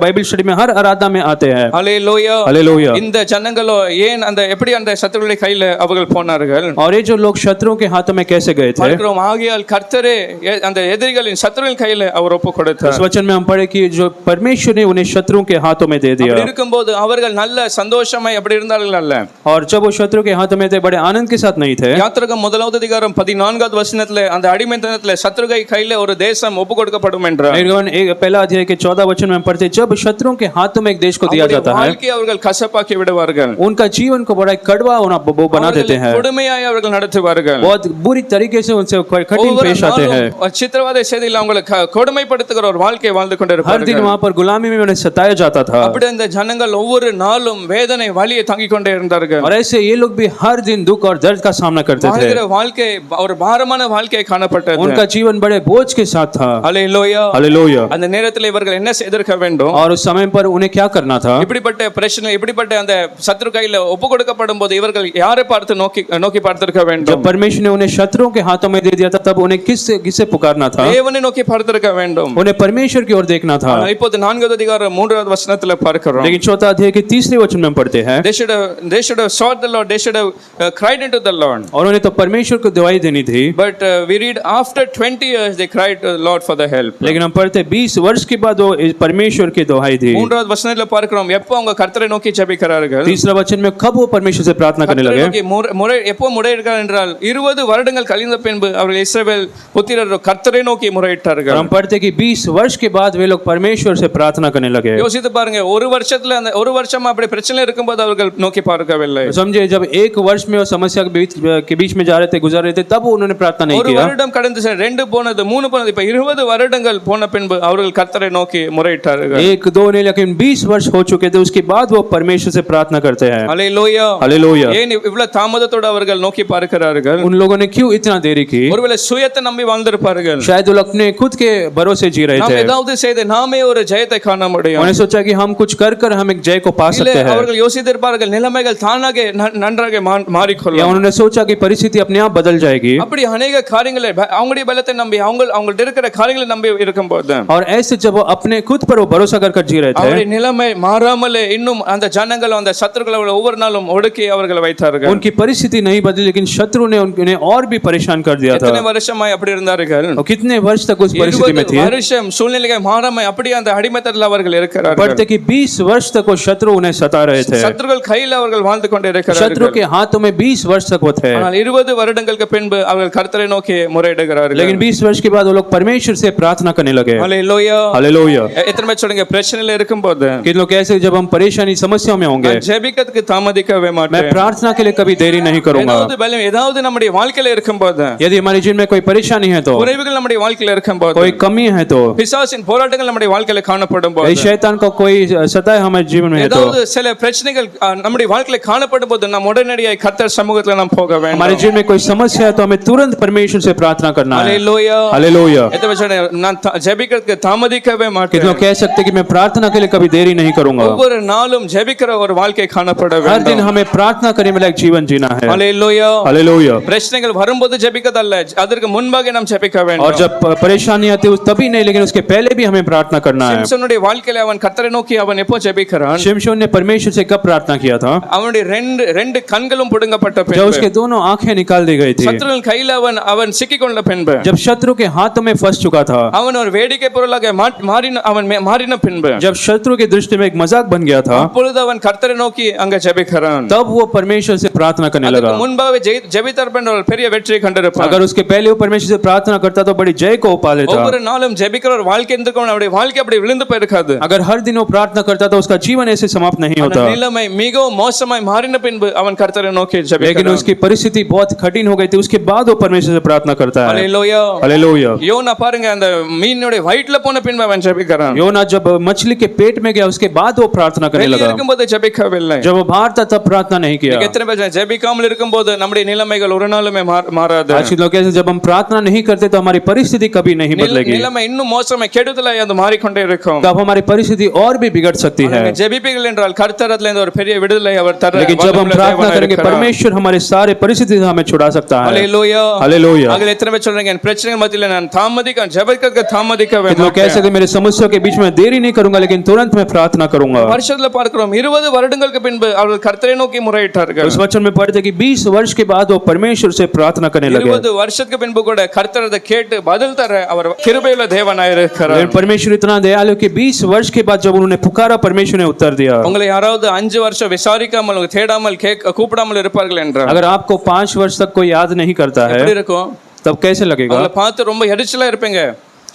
बाइबल स्टडी में हर आराधना में आते हैं। हालेलुया. हालेलुया। இந்த ஜனங்களோ ஏன் அந்த எப்படி அந்த சத்துருடைய கையில அவர்கள் போனார்கள்? और ये जो लोग शत्रुओं के हाथ हाथों में कैसे गए थे। பார்க்கிறோம். ஆகையால் கர்த்தரே அந்த எதிரிகளின் சத்துருவின் கையில அவர் ஒப்பு கொடுத்தார். इस वचन में हम पढ़े कि जो परमेश्वर ने उन्हें शत्रुओं के हाथों में दे दिया, அப்படி இருக்கும்போது அவர்கள் நல்ல சந்தோஷமாய் அப்படி இருந்தார்கள் அல்ல. और जब वो शत्रु के हाथों में थे बड़े आनंद के साथ नहीं थे। யாத்திராகமம் 1 14வது வசனத்திலே அந்த அடிமைத்தனத்திலே சத்துருகை கையில ஒரு தேசம் ஒப்பு கொடுக்கப்படும் என்றார். पहला अध्याय के 14 वचन में पढ़ते जब शत्रुओं के हाथों में एक देश को दिया जाता है, வாழ்க்கையை அவர்கள் கசப்பாக்கி விடுவார்கள். उनका जीवन को बड़ा कड़वा वो बना देते हैं, கொடுமையாய் அவர்கள் நடத்துவார்கள். बहुत बुरी तरीके से उनसे कठिन पेश आते हैं। சித்திரவதை செய்தியில் அவங்களை கொடுமைப்படுத்துகிற ஒரு வாழ்க்கையை வாழ்ந்து हर கொண்டிருப்பார்கள். दिन वहां पर गुलामी में उन्हें सताया जाता था, அப்படி அந்த ஜனங்கள் ஒவ்வொரு நாளும் வேதனை வலியை தாங்கிக் கொண்டே இருந்தார்கள். और ऐसे ये लोग भी हर दिन दुख और दर्द का सामना करते थे। வாழ்கிற வாழ்க்கை ஒரு பாரமான வாழ்க்கை காணப்பட்டது. उनका जीवन बड़े बोझ के साथ था। ஹல்லேலூயா. हालेलुया। அந்த நேரத்தில் இவர்கள் என்ன செய்திருக்க வேண்டும்? और उस समय पर उन्हें क्या करना था? இப்படிப்பட்ட பிரச்சனை இப்படிப்பட்ட அந்த சத்துரு கையில ஒப்பு கொடுக்கப்படும் போது இவர்கள் யாரை பார்த்து நோக்கி பார்த்திருக்க வேண்டும்? जब परमेश्वर ने उन्हें शत्रुओं के हाथों में दे दिया था तब उन्हें किससे पुकारना था? தேவனை நோக்கி பார்த்திருக்க வேண்டும். उन्हें परमेश्वर की ओर देखना था। இப்போது 4வது அதிகாரம் 3வது வசனத்துல பார்க்கிறோம். लेकिन चौथा अध्याय के 3रे वचन में पढ़ते हैं, they should have sought the Lord, they should have cried unto the Lord. और उन्हें तो परमेश्वर को दुआई देनी थी, But we read after 20 years they cried to the Lord for the help. लेकिन हम पढ़ते 20 वर्ष के बाद वो परमेश्वर की दुआई दी। 3வது வசனத்துல பார்க்கிறோம் எப்போ அவங்க கர்த்தரை நோக்கி ஜெபிக்கிறார்கள். 3रा वचन में कब वो परमेश्वर से प्रार्थना करने लगे? எப்போ முறையிடுகிறார்கள் என்றால் 20 வருடங்கள் கழிந்த பின்பு அவர்கள் இஸ்ரவேல் புத்திரர் கர்த்தரை நோக்கி முறையிட்டார்கள். हम पढ़ते कि 20 वर्ष के बाद वे लोग परमेश्वर से प्रार्थना करने लगे। யோசித்து பாருங்க, ஒரு வருஷத்துல அந்த ஒரு வருஷமா அப்படி பிரச்சனை இருக்கும்போது அவர்கள் நோக்கி பார்க்கவில்லை. समझे, जब एक वर्ष में वो समस्या के बीच में जा रहे थे, गुजर रहे थे, तब उन्होंने प्रार्थना नहीं ஒரு किया। வருடம் கடந்து 2 போனது 3 போனது இப்ப 20 வருடங்கள் போன பின்பு அவர்கள் கர்த்தரை நோக்கி முறையிட்டார்கள். 1 2 नहीं लेकिन 20 वर्ष हो चुके थे, उसके बाद वो परमेश्वर से प्रार्थना करते हैं। ஹல்லேலூயா. हालेलुया। ஏன் இவ்வளவு தாமதத்தோட அவர்கள் நோக்கி பார்க்கிறார்கள்? उन लोगों ने क्यों इतना देरी की? ஒருவேளை சுயத்தை நம்பி வாழ்ந்திருப்பார்கள். शायद वो अपने खुद के भरोसे जी रहे நாம் थे। ஏதாவது செய்து நாமே ஒரு ஜெயத்தை காண முடியும். उन्होंने सोचा कि हम कुछ कर हम एक जय को पा सकते हैं। அவர்கள் யோசித்திருப்பார்கள் நிலைமைகள் தானாக நன்றாக या மாறிக்கொள்ளும். उन्होंने सोचा कि परिस्थिति अपने आप बदल जाएगी। அப்படி अनेक காரியங்களை அவங்களுடைய பலத்தை நம்பி அவங்கள்ட்ட இருக்கிற காரியங்களை நம்பி இருக்கும்போது और ऐसे जब वो अपने खुद पर वो भरोसा कर जी रहे थे, அவருடைய நிலைமை மாறாமலே இன்னும் அந்த ஜனங்கள் அந்த சத்துருக்களை ஒவ்வொரு நாளும் ஒடுக்கி அவர்களை வைத்தார்கள். उनकी परिस्थिति नहीं बदली, लेकिन शत्रु ने उन्हें और भी परेशान कर दिया था। எத்தனை வருஷமாய் அப்படி இருந்தார்கள்? और कितने वर्ष तक उस परिस्थिति में थे? 20 வருஷம் சூழ்நிலைகள் மாறாம அப்படியே அந்த அடிமைத்தனத்தில் அவர்கள் இருக்கிறார்கள். पढ़ते कि 20 वर्ष तक वो शत्रु उन्हें सता रहे थे। சத்துருக்கள் கையில் அவர்கள் வாழ்ந்து கொண்டே शत्रु இருக்கிறார்கள். के हाथों में 20 वर्ष तक वो थे। ஆனால் 20 வருடங்களுக்கு பின்பு அவர்கள் கர்த்தரை நோக்கி முறையிடுகிறார்கள். लेकिन 20 वर्ष के बाद वो लोग परमेश्वर से प्रार्थना करने लगे। ஹல்லேலூயா. हालेलुया। எத்தனை பேர் சொல்லுங்க பிரச்சனையில இருக்கும்போது किन लोग कैसे जब हम परेशानी समस्याओं में होंगे, ஜெபிக்கிறதுக்கு தாமதிக்கவே मैं மாட்டேன். प्रार्थना के लिए कभी देरी नहीं करूंगा। ஏதாவது பலம் ஏதாவது நம்முடைய வாழ்க்கையில இருக்கும்போது, यदि हमारे जीवन में कोई परेशानी है तो, குறைவுகள் நம்முடைய வாழ்க்கையில இருக்கும்போது, कोई कमी है तो, பிசாசின் போராட்டங்கள் நம்முடைய வாழ்க்கையில காணப்படும் कोई போது, शैतान को कोई सताए हमारे जीवन में है तो, ஏதாவது சில பிரச்சனைகள் நம்முடைய வாழ்க்கையில காணப்படும் போது நாம் உடனடியாக கர்த்தர் சமூகத்துல நாம் போக வேண்டும். हमारे जीवन में कोई समस्या है तो हमें तुरंत परमेश्वर से प्रार्थना करना है। ஹல்லேலூயா. हालेलुया। எத்தனை பேர் சொல்லுங்க நான் ஜெபிக்கிறதுக்கு தாமதிக்கவே कितने மாட்டேன். लोग कह सकते हैं कि मैं प्रार्थना के लिए कभी देरी नहीं करूंगा। ஒவ்வொரு நாளும் ஜெபிக்கிற ஒரு வாழ்க்கை காணப்பட हर दिन வேண்டும். हमें प्रार्थना करने वाला एक जीवन जीना है। ஹல்லேலூயா. हालेलुया। பிரச்சனைகள் வரும்போது ஜெபிக்கதல்ல, அதற்கு முன்பாக நாம் ஜெபிக்க और வேண்டும். जब परेशानी आती है तभी नहीं, लेकिन उसके पहले भी हमें प्रार्थना करना है। சிம்சோனுடைய வாழ்க்கையில அவன் கர்த்தரை நோக்கி அவன் எப்போ ஜெபிக்கிறான்? शिमशोन ने परमेश्वर से कब प्रार्थना किया था? அவனுடைய ரெண்டு கண்களும் புடுங்கப்பட்ட जब பின்பு, उसके दोनों आंखें निकाल दी गई थी, சத்துருவின் கையில அவன் சிக்கிக்கொண்ட பின்பு, जब शत्रु के हाथों में फंस चुका था, அவன் ஒரு வேடிக்கை பொருளாக மாறின பின்பு, जब शत्रु की दृष्टि में एक मजाक बन गया था, அப்பொழுது அவன் கர்த்தரை நோக்கி அங்க ஜெபிக்கிறான். तब वो परमेश्वर से प्रार्थना करने लगा। அதுக்கு முன்பாகவே ஜெபித்தார் என்ற ஒரு பெரிய வெற்றியை கண்டிருப்பான். अगर उसके पहले वो परमेश्वर से प्रार्थना करता तो बड़ी जय को पा लेता। ஒவ்வொரு நாளும் ஜெபிக்கிற ஒரு வாழ்க்கை இருந்திருக்கும், அவருடைய வாழ்க்கை அப்படி விழுந்து போயிருக்காது. अगर हर दिन वो प्रार्थना करता तो उसका जीवन ऐसे समाप्त नहीं அந்த होता। நிலைமை மிகவும் மோசமாய் மாறின பின்பு அவன் கர்த்தரை நோக்கி लेकिन ஜெபிக்கிறான். उसकी परिस्थिति बहुत कठिन हो गई थी, उसके बाद वो परमेश्वर से प्रार्थना करता है। ஹல்லேலூயா. हालेलुया। யோனா பாருங்க, அந்த மீனுடைய வயிற்றுல போன பின்பு அவன் ஜெபிக்கிறான். योना जब मछली के पेट में गया उसके बाद वो प्रार्थना करने வெளியே लगा। இருக்கும்போது ஜெபிக்கவில்லை. जब वो बाहर था तब प्रार्थना नहीं किया। எத்தனை பேர் ஜெபிக்காமல் இருக்கும்போது நம்முடைய நிலைமைகள் ஒரு நாளுமே மாறாது. आज के लोग कैसे, जब हम प्रार्थना नहीं करते तो हमारी परिस्थिति कभी नहीं बदलेगी, நிலைமை இன்னும் மோசமாய் கெடுதலாய் அது மாறிக்கொண்டே இருக்கும். तब हमारी परिस्थिति और भी बिगड़ सकती है। ஜெபிப்பீர்கள் என்றால் கர்த்தர் அதிலிருந்து ஒரு பெரிய விடுதலை அவர் தர लेकिन जब हम प्रार्थना करेंगे परमेश्वर हमारे सारे परिस्थिति से हमें छुड़ा सकता है। ஹல்லேலூயா. हालेलुया। ஆகவே எத்தனை பேர் சொல்றீங்க என் பிரச்சனை மத்தியில நான் ஜெபிக்கிறதுக்கு தாமதிக்கவே लोग कह सकते हैं मेरे समस्या के बीच में देरी नहीं करूंगा, लेकिन तुरंत मैं प्रार्थना करूंगा। வருஷத்துல பார்க்கிறோம் 20 வருடங்களுக்கு பின்பு அவர்கள் கர்த்தரை நோக்கி முறையிட்டார்கள். उस वचन वचन में पढ़ते कि 20 वर्ष के बाद वो परमेश्वर से प्रार्थना करने लगे। 20 வருஷத்துக்கு பின்பு கூட கர்த்தர் அதை கேட்டு பதில் தர அவர் கிருபையுள்ள தேவனாய் இருக்கிறார். लेकिन परमेश्वर इतना दयालु कि 20 वर्ष के बाद जब उन्होंने पुकारा परमेश्वर ने उत्तर दिया। உங்களை யாராவது 5 வருஷம் விசாரிக்காமல் தேடாமல் கூப்பிடாமல் இருப்பார்கள் என்றார். अगर आपको 5 वर्ष तक कोई याद नहीं करता है எப்படி இருக்கும்? तब कैसे लगेगा? அவங்களை பார்த்து ரொம்ப எரிச்சலா இருப்பீங்க.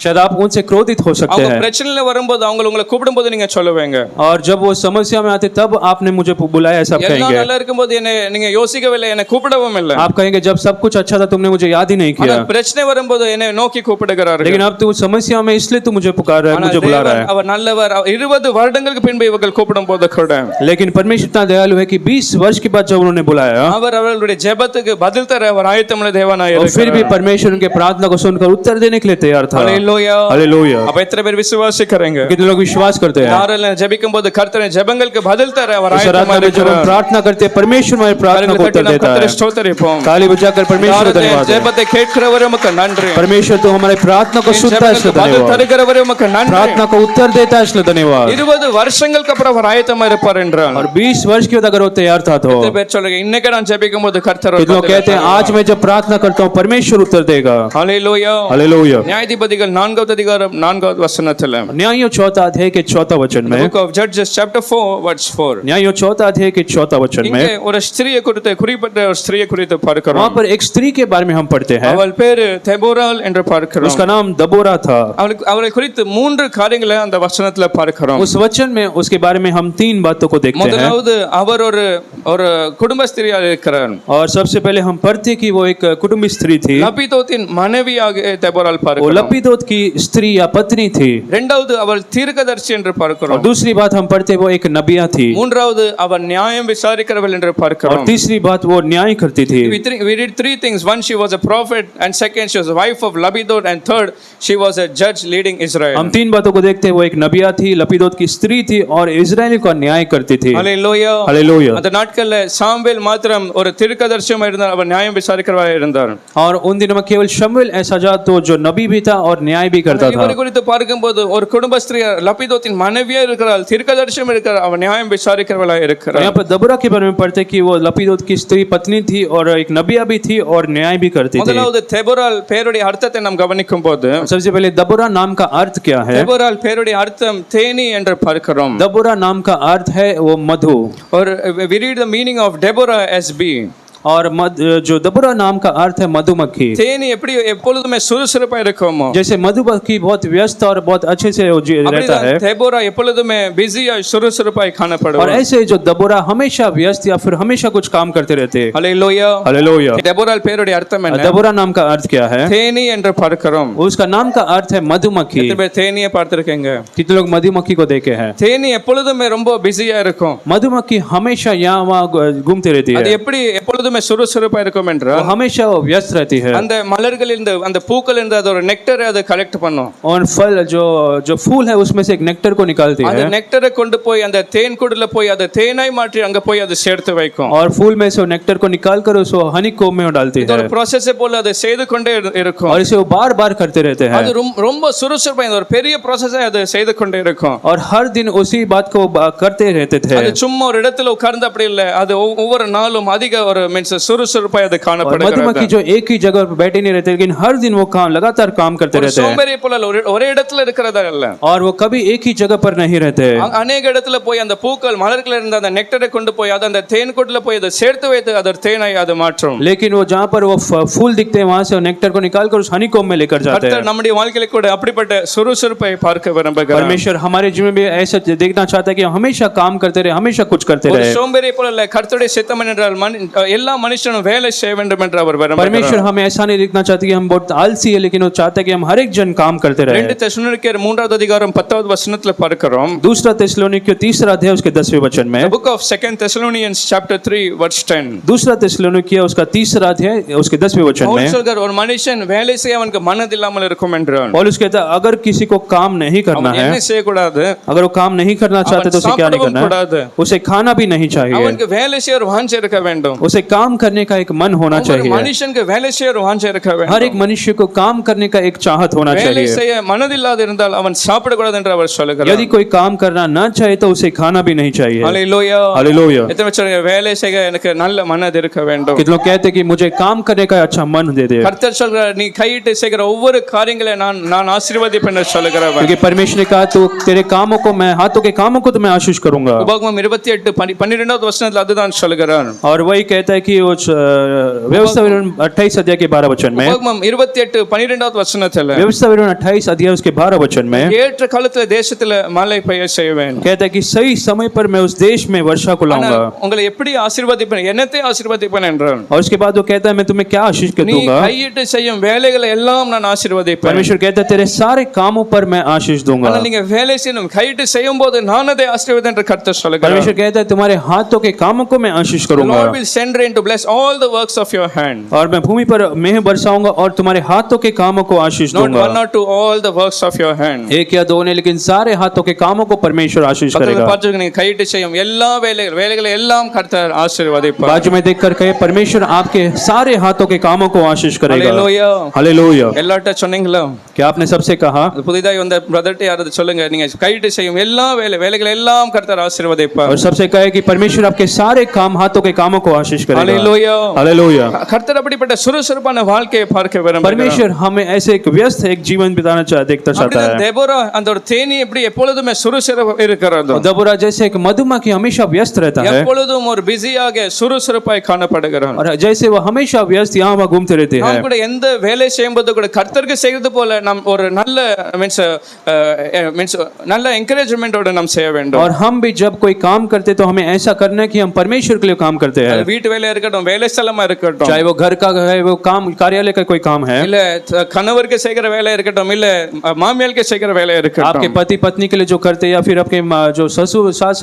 शायद आप उनसे क्रोधित हो सकते அவங்க हैं। பிரச்சனையில வரும்போது அவங்க உங்களை கூப்பிடும்போது நீங்க சொல்லுவீங்க, और जब वो समस्या में आते तब आपने मुझे बुलाया, ऐसा आप எல்லாம் कहेंगे। நல்லா இருக்கும்போது என்ன நீங்க யோசிக்கவில்லை, என்ன கூப்பிடவும் இல்லை. आप कहेंगे जब सब कुछ अच्छा था तुमने मुझे याद ही नहीं ஆனா किया। பிரச்சனை வரும்போது என்ன நோக்கி கூப்பிடுகிறார்கள். लेकिन अब तो समस्या में इसलिए तू मुझे पुकार रहा है, ஆனா मुझे बुला रहा தேவன் அவர் நல்லவர். 20 வருடங்களுக்கு பின்பு இவர்கள் கூப்பிடும்போது கூட है। लेकिन परमेश्वर इतना दयालु है कि 20 वर्ष के बाद जब उन्होंने बुलाया அவர் அவர்களுடைய ஜெபத்துக்கு பதில் தர அவர் ஆயத்தமுள்ள தேவனாய் और फिर भी இருக்கிறார். परमेश्वर उनके प्रार्थना को सुनकर उत्तर देने के लिए तैयार था। ஹalleluya. हालेलुया। அப்ப எத்தனை பேர் விசுவாசிக்கிறீங்க? कितने लोग विश्वास करते हैं? யாரெல்லாம் ஜெபிக்கும்போது கர்த்தரின் ஜெபங்களுக்கு பதில் தர அவர் इस रात ஆயத்தமாய் में जब हम இருக்கிறார். प्रार्थना करते हैं परमेश्वर हमारी प्रार्थना को उत्तर देता கர்த்தரை है। ஸ்தோத்திரிப்போம். ताली बजाकर परमेश्वर को धन्यवाद दें। ஜெபத்தை கேட்கிறவரே உமக்கு நன்றி. परमेश्वर तो हमारी प्रार्थना को सुनता है, इसलिए பதில் धन्यवाद। தருகிறவரே உமக்கு நன்றி. प्रार्थना को उत्तर देता है, इसलिए धन्यवाद। 20 வருஷங்களுக்கு அப்புறம் அவர் ஆயத்தமா இருப்பார் என்றால் और 20 वर्ष के बाद अगर वो तैयार था तो எத்தனை பேர் சொல்லுங்க, இன்னைக்கு நான் ஜெபிக்கும்போது கர்த்தர் कितने लोग कहते हैं आज मैं जब प्रार्थना करता हूँ परमेश्वर उत्तर देगा। ஹalleluya. हालेलुया। நியாயாதிபதிகள் 4வது அதிகாரம் 4வது வசனத்துல न्यायों 4 अध्याय के 4 वचन में, Book of Judges chapter 4 verse 4 न्यायों 4 अध्याय के 4 वचन இங்கே में ஒரு ஸ்திரியை குறித்து குறிப்பிட்ட ஒரு ஸ்திரியை குறித்து वहां பார்க்கிறோம். पर एक स्त्री के बारे में हम पढ़ते हैं। அவள் பேரு தெபோராள் என்று பார்க்கிறோம். उसका नाम दबोरा था। அவளை குறித்து 3 காரியங்களை அந்த வசனத்துல பார்க்கிறோம். उस वचन में उसके बारे में हम 3 बातों को देखते हैं। முதலாவது அவர் ஒரு குடும்ப ஸ்திரியா இருக்கிறார். और सबसे पहले हम पढ़ते कि वो एक कुटुंबी स्त्री थी। லபிதோத்தின் மனைவியாக தெபோராள் वो பார்க்கிறோம். लपीदोत की स्त्री या पत्नी थी। இரண்டாவது அவள் தீர்க்கதரிசி என்று और பார்க்கிறோம். दूसरी बात हम पढ़ते वो एक नबिया थी। மூன்றாவது அவள் நியாயம் விசாரிக்கிறவள் என்று और பார்க்கிறோம். तीसरी बात वो न्याय करती थी। We did 3 things. One, she was a prophet, and second, she was a wife of Labidot, and third, she was a judge leading Israel. हम 3 बातों को देखते हैं। वो एक नबिया थी, लपीदोत की स्त्री थी और इजरायली का न्याय करती थी। Hallelujah. हालेलुया। அந்த நாட்கள்ல சாமுவேல் மாத்திரம் ஒரு தீர்க்கதரிசியா இருந்தார், அவர் நியாயம் விசாரிக்கிறவராக இருந்தார். और उन दिनों में केवल शमूएल ऐसा जात तो जो नबी भी था और न्याय भी करता था। இவரை குறித்து பார்க்கும்போது ஒரு குடும்ப ஸ்திரீ லபிதோத்தின் மனைவியா இருக்கிறாள், தீர்க்கதரிசியும் இருக்கிறார், அவர் நியாயம் விசாரிக்கிறவளாக இருக்கிறார். यहाँ पर दबोरा के बारे में पढ़ते कि वो लपीदोत की स्त्री पत्नी थी और एक नबिया भी थी और न्याय भी करती थी। முதலாவது தெபோராள் பேருடைய அர்த்தத்தை நாம் கவனிக்கும் போது सबसे पहले दबोरा नाम का अर्थ क्या है? தெபோராள் பேருடைய அர்த்தம் தேனி என்று பார்க்கிறோம். दबोरा नाम का अर्थ है वो मधु। और we read the meaning of Deborah as bee. और जो दबोरा नाम का अर्थ है मधुमक्खी। தேனி எப்படி எப்பொழுதுமே சுறுசுறுப்பா இருக்குமோ, जैसे मधुमक्खी बहुत व्यस्त और बहुत अच्छे से वो रहता है, தெபோரா எப்பொழுதுமே பிஸியா சுறுசுறுப்பாய் और காணப்படுவார். ऐसे जो दबोरा हमेशा व्यस्त या फिर हमेशा कुछ काम करते रहते हैं। ஹalleluya. हालेलुया। தெபோராள் பேருடைய அர்த்தம் என்ன? दबोरा नाम का अर्थ क्या है? தேனி என்று பார்க்கிறோம். उसका नाम का अर्थ है मधुमक्खी। எத்தனை பேர் தேனியை பார்த்திருக்கீங்க? कितने लोग मधुमक्खी को देखे हैं? தேனி எப்பொழுதுமே ரொம்ப பிஸியா இருக்கும். मधुमक्खी हमेशा यहाँ वहाँ घूमती रहती அது है। எப்படி எப்பொழுதுமே சுறுசுறுப்பா இருக்கும் वो என்றால் हमेशा वो व्यस्त रहती है। அந்த மலர்களிலிருந்து அந்த பூக்களிலிருந்து அது ஒரு நெக்டரை அது கலெக்ட் பண்ணும். और फल जो फूल है उसमें से एक नेक्टर को निकालती அந்த है நெக்டரை கொண்டு போய் அந்த தேன் கூடுல போய் அதை தேனாய் மாற்றி அங்க போய் அது சேர்த்து வைக்கும். और फूल में से नेक्टर को निकाल कर उसको हनी कोम में डालती இது है ஒரு ப்ராசஸ் போல அதை செய்து கொண்டே இருக்கும். और इसे वो बार बार करते रहते हैं அது ரொம்ப சுறுசுறுப்பா இந்த ஒரு பெரிய ப்ராசஸை அது செய்து கொண்டே இருக்கும். और हर दिन उसी बात को करते रहते थे। அது சும்மா ஒரு இடத்துல உட்கார்ந்து அப்படி இல்ல, அது ஒவ்வொரு நாளும் அதிக ஒரு மீன்ஸ் சுறுசுறுப்பா அது और காணப்படுகிறது. मधुमक्खी जो एक ही जगह पर बैठे नहीं रहते लेकिन हर दिन वो काम लगातार काम करते रहते हैं சோம்பேறி போல ஒரே இடத்துல இருக்கிறதா இல்ல, और वो कभी एक ही जगह पर नहीं रहते। அநேக இடத்துல போய் அந்த பூக்கள் மலர்கள் இருந்த அந்த நெக்டரை கொண்டு போய் அது அந்த தேன் கூட்டுல போய் அதை சேர்த்து வைத்து அதை தேனாய் அது மாற்றும். लेकिन वो जहाँ पर वो फूल दिखते हैं वहां से नेक्टर को निकाल कर उस हनी कोम में लेकर जाते हैं। கர்த்தர் நம்முடைய வாழ்க்கையில கூட அப்படிப்பட்ட சுறுசுறுப்பை பார்க்க விரும்புகிறார். परमेश्वर हमारे जीवन में ऐसा देखना चाहता है कि हम हमेशा काम करते रहे, हमेशा कुछ करते ஒரு रहे। சோம்பேறி போல இல்ல, கர்த்தருடைய சித்தம் என்றால் எல்லா மனுஷனும் வேலை செய்ய வேண்டும் என்று அவர் விரும்புகிறார். परमेश्वर हमें ऐसा नहीं देखना चाहते कि हम बहुत आलसी है, लेकिन वो चाहता है कि हम हर एक जन काम करते रहे। 2 தெசலோனிக்கேயர் 3வது அதிகாரம் 10வது வசனத்துல பார்க்கிறோம். दूसरा थिस्सलुनीकियों 3 अध्याय उसके 10वें वचन में, The book of 2 Thessalonians chapter 3 verse 10. दूसरा थिस्सलुनीकियों उसका 3 अध्याय उसके 10वें वचन பவுல் में சொல்கிறார், ஒரு மனுஷன் வேலை செய்ய அவனுக்கு மனதில்லாமல் இருக்கும் என்றான். पौलुस कहता है अगर किसी को काम नहीं करना அவன் है, என்ன செய்யக்கூடாது? अगर वो काम नहीं करना चाहते तो उसे क्या नहीं करना है? கூடாது. उसे खाना भी नहीं चाहिए, அவனுக்கு வேலை செய்ய ஒரு வாஞ்சை இருக்க வேண்டும். उसे काम करने का एक मन होना ஒரு चाहिए। மனுஷனுக்கு வேலை செய்ய ஒரு வாஞ்சை இருக்க हर வேண்டும். एक मनुष्य को काम करने का एक चाहत होना வேலை चाहिए। செய்ய மனதில்லாது இருந்தால் அவன் சாப்பிடக்கூடாது என்று அவர் சொல்லுகிறார். यदि कोई काम करना न चाहे तो उसे खाना भी नहीं चाहिए। ஹalleluya. हालेलुया। எத்தனை பேர் சொல்றீங்க வேலை செய்ய எனக்கு நல்ல மனது இருக்க வேண்டும். कितने लोग कहते हैं कि मुझे काम करने का अच्छा मन दे दे, கர்த்தர் சொல்றார் நீ கையிட்டு செய்கிற ஒவ்வொரு காரியங்களை நான் ஆசீர்வதிப்பேன் என்று சொல்லுகிறார். क्योंकि परमेश्वर ने कहा तो तेरे कामों को मैं हाथों के कामों को तो मैं आशीष करूंगा। உபாகமம் 28:12வது வசனத்தில் அதுதான் சொல்லுகிறார். और वही कहता है कि वो व्यवस्था विवरण 28 अध्याय के 12 वचन में, உபாகமம் 28:12வது வசனத்தில் व्यवस्था विवरण 28 अध्याय उसके 12 वचन में ஏற்ற காலத்துல தேசத்துல மழை பெய்ய செய்வேன். कहता है कि सही समय पर मैं उस देश में वर्षा को लाऊंगा। உங்களை எப்படி ஆசீர்வதிப்பேன் என்னத்தை ஆசீர்வதிப்பேன் என்றார். और उसके बाद वो कहता है मैं तुम्हें क्या आशीष நீ दूंगा। கையிட்டு செய்யும் வேலைகளை எல்லாம் நான் ஆசீர்வதிப்பேன். परमेश्वर कहता है तेरे सारे कामों पर मैं आशीष दूंगा। ஆனா நீங்க வேலை செய்யணும் கையிட்டு செய்யும் போது நான் அதை ஆசீர்வதிப்பேன் என்று கர்த்தர் சொல்லுகிறார். परमेश्वर कहता है तुम्हारे हाथों के कामों को मैं आशीष The करूंगा। Lord will send rain to bless all the works of your hand. और मैं भूमि पर मेह बरसाऊंगा और तुम्हारे हाथों के कामों को आशीष Not दूंगा। one or two, all the works of your hand. एक या दो नहीं लेकिन सारे हाथों के कामों को परमेश्वर आशीष பக்கத்துல करेगा। பார்த்து நீங்க கையிட்டு செய்யும் எல்லா வேலைகளை எல்லாம் கர்த்தர் ஆசீர்வதிப்பார். बाजू में देखकर कहे परमेश्वर आपके सारे हाथों के कामों को आशीष करेगा। ஹalleluya. हालेलुया। எல்லார்ட்ட சொன்னீங்களா? क्या आपने सबसे कहा? புதிதாய் வந்த பிரதர்ட்ட யாராவது சொல்லுங்க நீங்க கையிட்டு செய்யும் எல்லா வேலைகளை எல்லாம் கர்த்தர் ஆசீர்வதிப்பார். और सबसे कहे कि परमेश्वर आपके सारे काम हाथों के कामों को आशीष करेगा। ஹalleluya. हालेलुया। கர்த்தர் அப்படிப்பட்ட சுறுசுறுப்பான வாழ்க்கையை பார்க்க விரும்புகிறார். परमेश्वर हमें ऐसे एक व्यस्त एक जीवन बिताना देखता चाहता அப்படிதான் है। தேபோரா அந்த ஒரு தேனி எப்படி எப்பொழுதுமே சுறுசுறுப்பா இருக்கிறதோ दबोरा जैसे एक मधुमक्खी हमेशा व्यस्त रहता है எப்பொழுதும் ஒரு பிஸியாக சுறுசுறுப்பாய் காணப்படுகிறார். और जैसे वो हमेशा व्यस्त यहाँ वहाँ घूमते रहते हैं। நாம் கூட எந்த வேலை செய்யும்போது கூட கர்த்தருக்கு செய்வது போல நாம் ஒரு நல்ல மீன்ஸ் நல்ல என்கரேஜ்மென்ட்டோட நாம் செய்ய வேண்டும். और हम भी जब कोई काम करते तो हमें ऐसा करना है कि हम परमेश्वर के लिए काम करते हैं। அது வீட்டு வேலையா இருக்கட்டும் வேலை ஸ்தலமா இருக்கட்டும் चाहे वो घर का है वो काम कार्यालय का कोई काम है, இல்ல கணவருக்கு செய்கிற வேலை இருக்கட்டும் இல்ல மாமியாருக்கு செய்கிற வேலை आपके இருக்கட்டும் पति पत्नी के लिए जो करते हैं या फिर आपके जो ससुर सास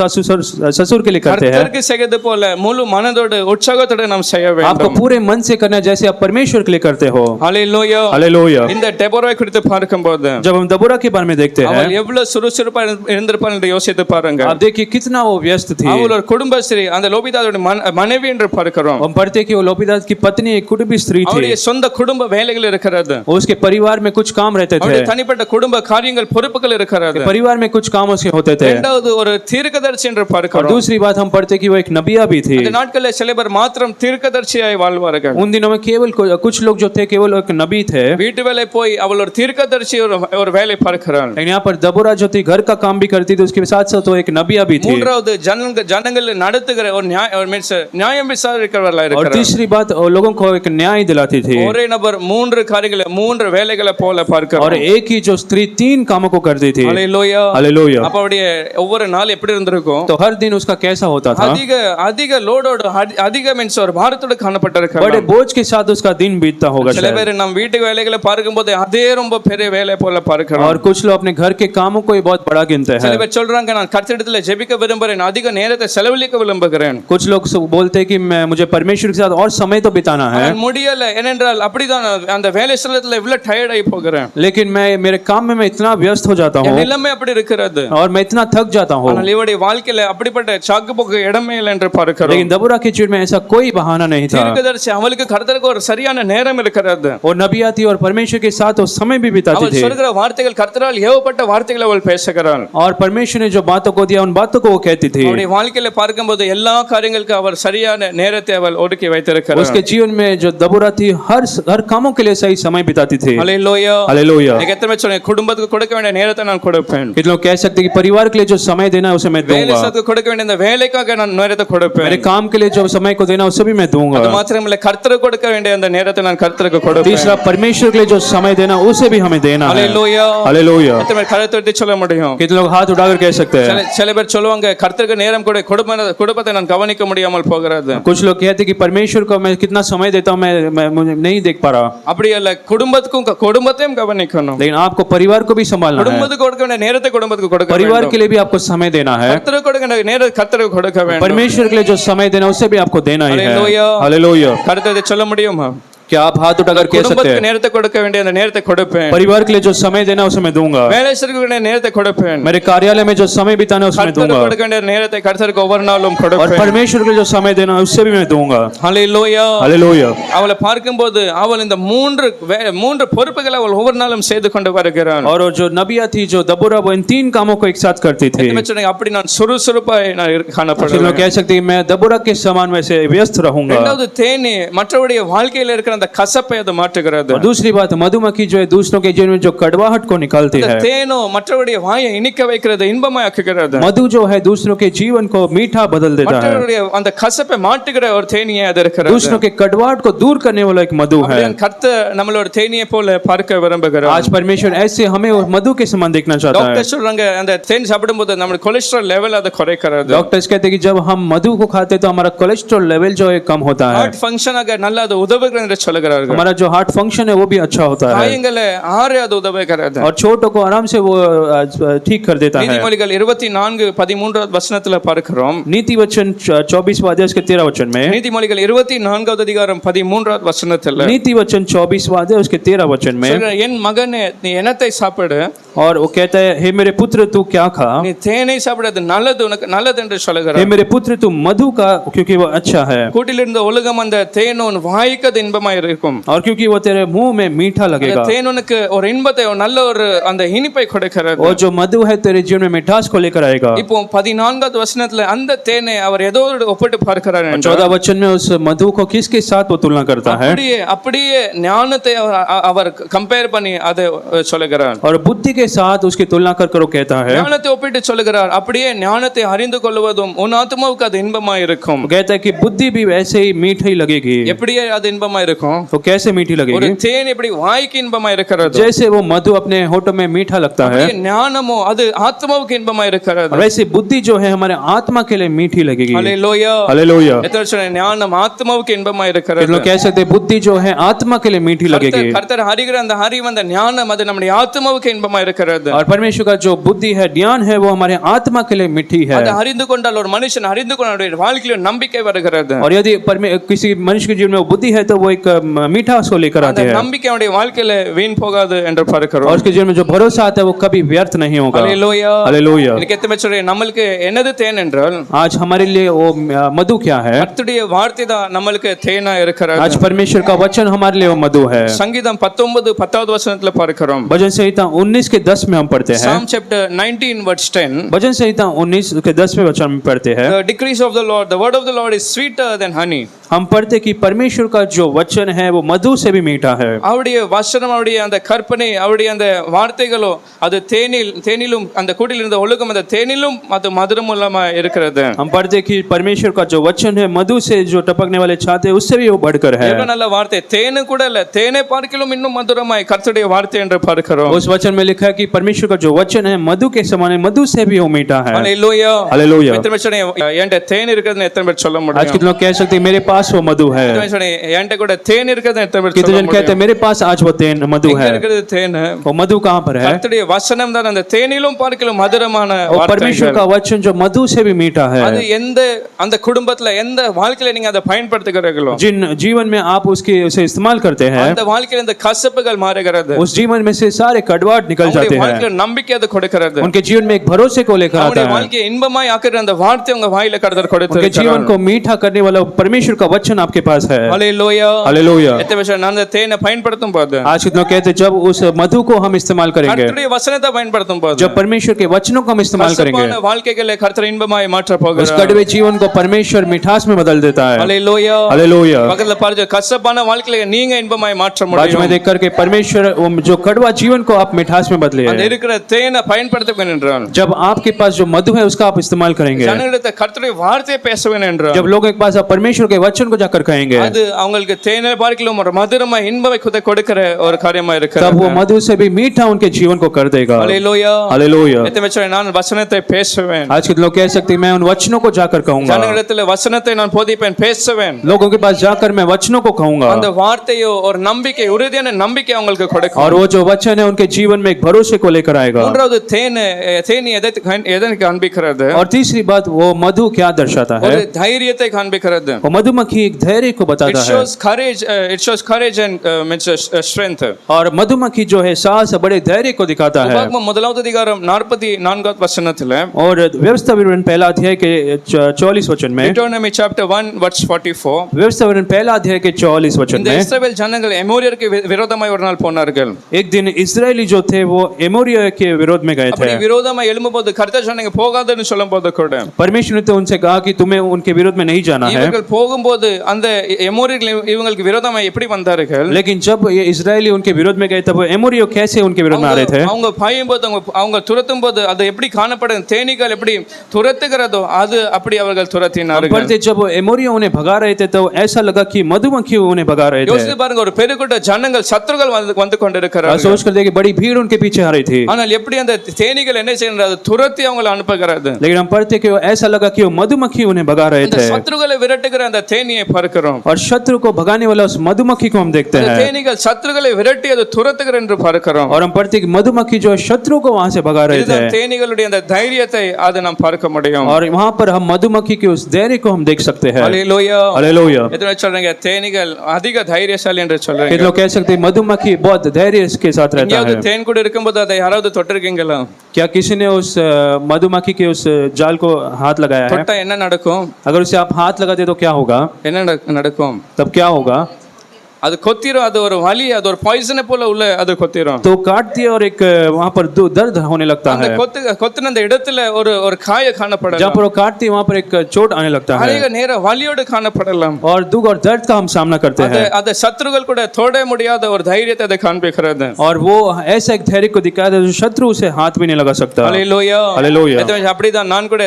ससुर के लिए करते हैं, கர்த்தருக்கு செய்வது போல முழு மனதோடு உற்சாகத்தோட நாம் செய்ய आपको வேண்டும். पूरे मन से करना है जैसे आप परमेश्वर के लिए करते हो। ஹalleluya. हालेलुया। இந்த டெபோராவை குறித்து பார்க்கும்போது जब हम दबोरा के बारे में देखते हैं அவள் எவ்வளவு சுறுசுறுப்பா இருந்திருப்பாள் என்று யோசித்து பாருங்க. आप देखिए कितना वो व्यस्त थी। அவள் ஒரு குடும்பஸ்திரீ அந்த லோபிதாவோட மனைவி என்று பார்க்கிறோம். हम पढ़ते हैं कि वो लोपिदास की पत्नी एक कुटुंबी स्त्री थी। அவருடைய சொந்த குடும்ப வேலைகள் இருக்கிறது. उसके परिवार में कुछ काम रहते थे, அவருடைய தனிப்பட்ட குடும்ப காரியங்கள் பொறுப்புகள் இருக்கிறது. परिवार में कुछ काम उसके होते थे। இரண்டாவது ஒரு தீர்க்கதரிசி என்று और பார்க்கிறோம். दूसरी बात हम पढ़ते हैं कि वो एक नबिया भी थी। அந்த நாட்களில் சில பேர் மாத்திரம் தீர்க்கதரிசியாய் வாழ்வார்கள். उन दिनों में केवल कुछ लोग जो थे केवल एक नबी थे, வீட்டு வேலை போய் அவள் ஒரு தீர்க்கதரிசி ஒரு வேலை பார்க்கிறாள். लेकिन यहाँ पर दबोरा जो थी घर का काम भी करती थी, उसके साथ साथ वो एक नबिया भी थी। மூன்றாவது ஜனங்கள் நடத்துகிற ஒரு நியாயம் விசாரிக்கிறவர்களா और இருக்கிறார். तीसरी बात वो लोगों को एक न्याय दिलाती थी। ஒரே நபர் மூன்று வேலைகளை போல பார்க்கிறோம். और एक ही जो स्त्री 3 कामों को करती थी। ஹalleluya. हालेलुया। அப்ப அவருடைய ஒவ்வொரு நாள் எப்படி இருந்திருக்கும்? तो हर दिन उसका कैसा होता था? அதிக லோடோட அதிக மீன்ஸ் ஒரு பாரத்தோட காணப்பட்டிருக்காங்க. बड़े बोझ के साथ उसका दिन बीतता होगा சில शायद। பேர் நம்ம வீட்டு வேலைகளை பார்க்கும்போது அதே ரொம்ப பெரிய வேலை போல பார்க்கிறோம். और कुछ लोग अपने घर के कामों को ही बहुत बड़ा गिनते சில हैं। பேர் சொல்றாங்க நான் கர்த்தரிடத்துல ஜெபிக்க விரும்புறேன் அதிக நேரத்தை செலவழிக்க விரும்புகிறேன். कुछ लोग बोलते हैं कि मुझे परमेश्वर के साथ और समय तो बिताना है, ஆனால் முடியல ஏனென்றால் அப்படிதான் அந்த வேலை ஸ்தலத்துல இவ்வளவு டயர்ட் ஆகி போகிறேன். लेकिन मैं मेरे काम में मैं इतना व्यस्त हो जाता என் हूँ நிலைமை அப்படி இருக்கிறது. और मैं इतना थक जाता हूँ। ஆனால் இவருடைய வாழ்க்கையில அப்படிப்பட்ட சாக்கு போக்கு இடமே இல்லை என்று பார்க்கிறோம். लेकिन दबोरा की चीज में ऐसा कोई बहाना नहीं था। தீர்க்கதரிசி அவளுக்கு கர்த்தருக்கு ஒரு சரியான நேரம் இருக்கிறது. और नबिया थी और परमेश्वर के साथ वो समय भी बिताती அவள் थी। சொல்கிற வார்த்தைகள் கர்த்தரால் ஏவப்பட்ட வார்த்தைகளை அவள் பேசுகிறாள். और परमेश्वर ने जो बातों को दिया उन बातों को वो कहती थी। அவருடைய வாழ்க்கையில பார்க்கும்போது எல்லா காரியங்களுக்கும் அவர் சரியான நேரத்தை அவள் ஒதுக்கி வைத்திருக்கிறார். उसके जीवन में जो दबोरा थी हर कामों के लिए सही समय बिताती थी। ஹalleluya. हालेलुया। எனக்கு எத்தனை சொன்னேன் குடும்பத்துக்கு கொடுக்க வேண்டிய நேரத்தை நான் கொடுப்பேன். कितने लोग कह सकते हैं कि परिवार के लिए जो समय देना है उसे मैं வேலை दूंगा, செய்து கொடுக்க வேண்டிய இந்த வேலைக்காக நான் நேரத்தை கொடுப்பேன். मेरे काम के लिए जो समय को देना उसे भी मैं दूंगा। அது மாத்திரமல்ல கர்த்தருக்கு கொடுக்க வேண்டிய அந்த நேரத்தை நான் கர்த்தருக்கு கொடுப்பேன். तीसरा परमेश्वर के लिए जो समय देना उसे भी हमें देना है। ஹalleluya. हालेलुया। எத்தனை பேர் கருத்தை எடுத்து சொல்ல முடியும்? कितने लोग हाथ उठाकर कह सकते हैं? சில பேர் சொல்லுவாங்க கர்த்தருக்கு நேரம் கொடுப்பதை நான் கவனிக்க முடியாமல் போகிறது. कुछ लोग कहते हैं कि परमेश्वर को मैं कितना समय देता हूँ मैं मुझे नहीं देख पा रहा। அப்படி அல்ல குடும்பத்தையும் கவனிக்கணும். लेकिन आपको परिवार को भी संभालना है, குடும்பத்துக்கு கொடுக்க வேண்டிய நேரத்தை குடும்பத்துக்கு கொடுக்க परिवार வேண்டும். के लिए भी आपको समय देना है। கர்த்தருக்கு கொடுக்க வேண்டிய நேரத்தை கர்த்தருக்கு கொடுக்க வேண்டும். परमेश्वर के लिए जो समय देना उसे भी आपको देना ही है। हालेलुया. हालेलुया। கர்த்தரை சொல்ல முடியுமா? क्या आप हाथ उठाकर कह सकते குடும்பத்துக்கு हैं நேரத்தை கொடுக்க வேண்டிய அந்த நேரத்தை கொடுப்பேன் परिवार के लिए जो समय देना उसे मैं दूंगा வேலை செய்யறதுக்கு வேண்டிய நேரத்தை கொடுப்பேன் मेरे कार्यालय में जो समय बिताना उसमें கர்த்தருக்கு दूंगा கொடுக்க வேண்டிய நேரத்தை கர்த்தருக்கு ஒவ்வொரு நாளும் और கொடுப்பேன் परमेश्वर के लिए जो समय देना उससे भी मैं दूंगा ஹalleluya हालेलुया அவளை பார்க்கும்போது அவள் இந்த மூன்று பொறுப்புகளை அவள் ஒவ்வொரு நாளும் செய்து கொண்டு வருகிறாள் और जो नबिया थी जो दबोरा वो इन 3 कामों को एक साथ करती थी அப்படி நான் சுறுசுறுப்பாய் நான் इसलिए காணப்படுவேன் मैं कह सकती हूं मैं दबोरा के समान वैसे व्यस्त रहूंगा இரண்டாவது தேனி மற்றவருடைய வாழ்க்கையில இருக்கிற அந்த கசப்பை அது மாற்றுகிறது और दूसरी बात मधुमक्खी जो है दूसरों के जीवन में जो कड़वाहट को निकालती है தேனோ மற்றவருடைய வாயை இனிக்க வைக்கிறது இன்பமாய் ஆக்குகிறது मधु जो है दूसरों के जीवन को मीठा बदल देता है மற்றவருடைய அந்த கசப்பை மாற்றுகிற ஒரு தேனியே அது இருக்கிறது दूसरों के कड़वाहट को दूर करने वाला एक मधु है கர்த்தர் நம்மளோட தேனியை போல பார்க்க விரும்புகிறார் आज परमेश्वर ऐसे हमें और मधु के समान देखना चाहता है டாக்டர் சொல்றாங்க அந்த தேன் சாப்பிடும்போது நம்ம கொலஸ்ட்ரால் லெவல் அது குறைக்கிறது डॉक्टर्स कहते हैं कि जब हम मधु को खाते हैं तो हमारा कोलेस्ट्रॉल लेवल जो है कम होता है ஹார்ட் ஃபங்க்ஷன் ஆக நல்லா அது உதவுகிறது என்று சொல்கிறார்கள் हमारा जो हार्ट फंक्शन है वो भी अच्छा होता है காயங்களை ஆறு அது உதவுகிறது और चोटों को आराम से वो ठीक कर देता है நீதிமொழிகள் 24:13 வசனத்துல பார்க்கிறோம் नीति वचन 24वां अध्याय उसके 13 वचन में நீதிமொழிகள் 24வது அதிகாரம் 13வது வசனத்துல नीति वचन 24वां अध्याय उसके 13 वचन में சொல்றார், என் மகனே நீ என்னத்தை சாப்பிடு और वो कहता है हे मेरे पुत्र तू क्या खा நீ தேனை சாப்பிடுறது நல்லது உனக்கு நல்லது என்று हे சொல்கிறார் मेरे पुत्र तू मधु का क्योंकि वो अच्छा है கூட்டிலிருந்த ஒழுகம் அந்த தேனோன் வாய்க்கு அது இன்பமாய் இருக்கும் और क्योंकि वो तेरे मुंह में मीठा लगेगा தேனோனுக்கு ஒரு இன்பத்தை ஒரு நல்ல ஒரு அந்த இனிப்பை கொடுக்கிறது और जो मधु है तेरे जीवन में मिठास को लेकर आएगा இப்போ 14வது வசனத்துல அந்த தேனை அவர் ஏதோடு ஒப்பிட்டு பார்க்கிறார் என்றால் 14 वचन में उस मधु को किसके साथ वो तुलना करता है அப்படியே ஞானத்தை அவர் கம்பேர் பண்ணி அதை சொல்லுகிறார் और बुद्धि के साथ उसकी तुलना कर वो कहता है ஞானத்தை ஒப்பிட்டு சொல்லுகிறார் அப்படியே ஞானத்தை அறிந்து கொள்வதும் உன் ஆத்மாவுக்கு அது இன்பமாய் இருக்கும் वो कहता है कि बुद्धि भी वैसे ही मीठी लगेगी எப்படியே அது இன்பமாய் இருக்கும் तो कैसे मीठी ஒரு लगेगी தேன் எப்படி வாய்க்கு இன்பமாய் இருக்கிறது जैसे वो मधु अपने होठों में मीठा लगता है ஞானமோ அது ஆத்மாவுக்கு இன்பமாய் இருக்கிறது वैसे बुद्धि जो है हमारे आत्मा के लिए मीठी लगेगी ஹalleluya हालेलुया எத்தனை சொல்ற ஞானம் ஆத்மாவுக்கு இன்பமாய் हम இருக்கிறது लोग कह सकते हैं बुद्धि जो है आत्मा के लिए मीठी लगेगी கர்த்தர் அறிகிற அந்த அறிவு அந்த ஞானம் அது நம்முடைய ஆத்மாவுக்கு இன்பமாய் இருக்கிறது और परमेश्वर का जो बुद्धि है ज्ञान है वो हमारे आत्मा के लिए मीठी है அதை அறிந்து கொண்டால் ஒரு மனுஷன் அறிந்து கொண்டால் வாழ்க்கையில நம்பிக்கை வருகிறது और यदि किसी मनुष्य के जीवन में वो बुद्धि है तो वो एक मीठा सो लेकर आते அந்த हैं நம்பிக்கை அவனுடைய வாழ்க்கையில வீண் போகாது என்று பார்க்கிறோம் और उसके जीवन में जो भरोसा आता है वो कभी व्यर्थ नहीं होगा ஹalleluya हालेलुया எனக்கு எத்தனை சொல்றேன் நம்மளுக்கு என்னது தேன் என்றால் आज हमारे लिए वो मधु क्या है கர்த்தருடைய வார்த்தை தான் நம்மளுக்கு தேனா இருக்கிறது आज परमेश्वर का वचन हमारे लिए वो मधु है சங்கீதம் 19:10வது வசனத்துல பார்க்கிறோம் भजन संहिता 19 के 10 में हम पढ़ते हैं Psalm chapter 19 verse 10 भजन संहिता 19 के 10वें वचन में पढ़ते हैं The decrees of the Lord, the word of the Lord is sweeter than honey. हम पढ़ते कि परमेश्वर का जो वचन है वो मधु से भी मीठा है அவருடைய வசனம் அவருடைய அந்த கற்பனை அவருடைய அந்த வார்த்தைகளோ அது தேனிலும் அந்த கூட்டில் இருந்த ஒழுக்கம் அந்த தேனிலும் அது மதுரமுள்ளமா இருக்கிறது हम पढ़ते कि परमेश्वर का जो वचन है मधु से जो टपकने वाले छाते हैं उससे भी वो बढ़कर है எவ்வளவு நல்ல வார்த்தை தேனு கூட இல்ல தேனை பார்க்கிலும் இன்னும் மதுரமாய் கர்த்தருடைய வார்த்தை என்று பார்க்கிறோம் उस वचन में लिखा है कि परमेश्वर का जो वचन है मधु के समान है मधु से भी वो मीठा है ஹalleluya हालेलुया எத்தனை பேர் சொன்னீங்க என்கிட்ட தேன் இருக்குதுன்னு எத்தனை பேர் சொல்ல आज முடியும் कितने लोग कह सकते हैं मेरे पास वो मधु है எத்தனை பேர் சொன்னீங்க என்கிட்ட கூட தேன் இருக்குதுன்னு எத்தனை பேர் कितने சொல்ல जन कहते हैं मेरे पास आज वो तेन मधु எங்க है இருக்குது தேன் वो मधु कहाँ पर है கர்த்தருடைய வசனம் தான் அந்த தேனிலும் பார்க்கிலும் மதுரமான और வார்த்தைகள் परमेश्वर का वचन जो मधु से भी मीठा है அது எந்த அந்த குடும்பத்துல எந்த வாழ்க்கையில நீங்க அதை பயன்படுத்துகிறீர்களோ जिन जीवन में आप उसे इस्तेमाल करते हैं அந்த வாழ்க்கையில இந்த கசப்புகள் மாறுகிறது उस जीवन में से सारे कड़वाहट निकल जाते அவங்களுடைய हैं வாழ்க்கையில நம்பிக்கை அது கொடுக்கிறது उनके जीवन में एक भरोसे को लेकर आता அவங்களுடைய है வாழ்க்கையை இன்பமாய் ஆக்குற அந்த வார்த்தை உங்க வாயில கர்த்தர் उनके கொடுத்திருக்கிறார் जीवन को मीठा करने वाला परमेश्वर का वचन आपके पास है ஹalleluya हालेलुया எத்தனை விஷயம் நான் அந்த தேனை பயன்படுத்தும் போது आज कितने लोग कहते हैं जब उस मधु को हम इस्तेमाल करेंगे கர்த்தருடைய वचनத்தை பயன்படுத்தும் போது जब परमेश्वर के वचनों को हम इस्तेमाल करेंगे கசப்பான வாழ்க்கைகளை கர்த்தர் இன்பமாய் மாற்ற उस போகிறார் कड़वे जीवन को परमेश्वर मिठास में बदल देता है ஹalleluya हालेलुया பக்கத்துல பாருங்க கசப்பான வாழ்க்கையை நீங்க இன்பமாய் மாற்ற बाजू முடியும் में देख करके परमेश्वर वो जो कड़वा जीवन को आप मिठास में बदले அந்த இருக்கிற தேனை பயன்படுத்த என்றால் जब आपके पास जो मधु है उसका आप इस्तेमाल करेंगे ஜனங்களிடத்தை கர்த்தருடைய வார்த்தையை பேசுவேன் என்றால் जब लोगों के पास आप परमेश्वर के वचन को जाकर कहेंगे அது அவங்களுக்கு தேனை பார்க்கலாம் ஒரு மதுரமா இன்பமை கொடுக்கிற ஒரு காரியமா இருக்கிறது तब वो मधु से भी मीठा उनके जीवन को कर देगा ஹalleluya हालेलुया எத்தனை பேர் நான் வசனத்தை பேசுவேன் आज के लोग कह सकते हैं मैं उन वचनों को जाकर कहूंगा ஜனங்களிடத்தில் வசனத்தை நான் போதிப்பேன் பேசுவேன் लोगों के पास जाकर मैं वचनों को कहूंगा அந்த வார்த்தையோ ஒரு நம்பிக்கை உறுதியான நம்பிக்கை அவங்களுக்கு கொடுக்கும் और वो जो वचन है उनके जीवन में एक भरोसे को लेकर आएगा மூன்றாவது தேனி எதற்கு காண்பிக்கிறது और तीसरी बात वो मधु क्या दर्शाता है ஒரு தைரியத்தை காண்பிக்கிறது वो मधुमक्खी मधुमक्खी एक धैर्य को It बताता है shows courage. It shows courage and means strength. और मधुमक्खी जो है साहस बड़े धैर्य को दिखाता है உபாகமம் முதலாவது அதிகாரம் 44வது வசனத்துல और व्यवस्था विवरण पहला अध्याय के 44 वचन में Deuteronomy chapter 1 verse 44 व्यवस्था विवरण पहला अध्याय के 44 वचन இந்த में இஸ்ரவேல் ஜனங்கள் எமோரியருக்கு விரோதமாய் ஒரு நாள் போனார்கள். एक दिन इस्राएली जो थे वो एमोरिया के विरोध में गए அப்படி थे விரோதமாய் எழும்பும்போது கர்த்தர் சொன்னாங்க போகாதன்னு சொல்லும்போது கூட परमेश्वर ने तो उनसे कहा कि तुम्हें उनके विरोध में नहीं जाना है இவர்கள் போகும்போது அந்த எமோரியர்கள் இவங்களுக்கு விரோதமாய் எப்படி வந்தார்கள்? लेकिन जब ये इस्राएली उनके विरोध में गए तब वो एमोरियो कैसे उनके विरोध में आ रहे थे அவங்க பாயும்போது அவங்க துரத்தும் போது அது எப்படி காணப்படும் தேனீக்கள் எப்படி துரத்துகிறதோ அது அப்படி அவர்கள் துரத்தினார்கள். पर जब वो एमोरियो उन्हें भगा रहे थे तो ऐसा लगा कि मधुमक्खी उन्हें भगा रहे थे யோசித்து பாருங்க ஒரு பெருக்கூட்ட ஜனங்கள் சத்துருக்கள் வந்து கொண்டிருக்கிறார்கள். सोच कर देखिए बड़ी भीड़ उनके पीछे आ रही थी ஆனால் எப்படி அந்த தேனீக்கள் என்ன செய்யறது துரத்தி அவங்களை அனுப்புகிறது. लेकिन हम पढ़ते कि वो ऐसा लगा कि वो मधुमक्खी उन्हें भगा रहे இந்த थे சத்துருக்களை விரட்டுகிற அந்த தேனியை பார்க்கிறோம். और शत्रु को भगाने वाला उस मधुमक्खी को हम देखते அந்த हैं தேனீகள் சத்துருக்களை விரட்டி அது துரத்துகிற என்று பார்க்கிறோம். और हम पढ़ते कि मधुमक्खी जो है शत्रु को वहां से भगा रहे थे இதுதான் தேனீகளுடைய அந்த தைரியத்தை அது நாம் பார்க்க முடியும். और वहां पर हम मधुमक्खी के उस धैर्य को हम देख सकते हैं ஹல்லேலூயா. हालेलुया எத்தனை சொல்றீங்க தேனீகள் அதிக தைரியசாலி என்று சொல்றீங்க? कितने लोग कह सकते हैं मधुमक्खी बहुत धैर्य के साथ रहता எங்கேயாவது है தேன் கூட இருக்கும்போது அதை யாராவது தொட்டிருக்கீங்களா? क्या किसी ने उस मधुमक्खी के उस जाल को हाथ लगाया है தொட்டா என்ன நடக்கும்? अगर उसे आप हाथ लगाते तो क्या होगा என்ன நடக்கும்? तब क्या होगा அது கொத்திரும். அது ஒரு வலி, அது ஒரு பாய்சனை போல உள்ள அது கொத்திரும். तो काटती है और एक वहां पर दर्द होने लगता அந்த है கொத்தின அந்த இடத்துல ஒரு காய காணப்படலாம். जहाँ पर वो काटती है वहां पर एक चोट आने लगता है அநேக நேர வலியோடு காணப்படலாம். और दुख और दर्द का हम सामना करते हैं அந்த சத்துருக்கள் கூட தொட முடியாத ஒரு தைரியத்தை அதை காண்பிக்கிறது. और वो ऐसा एक धैर्य को दिखाता है जो शत्रु उसे हाथ भी नहीं लगा सकता ஹல்லேலூயா. हालेलुया எத்தனை அப்படிதான் நான் கூட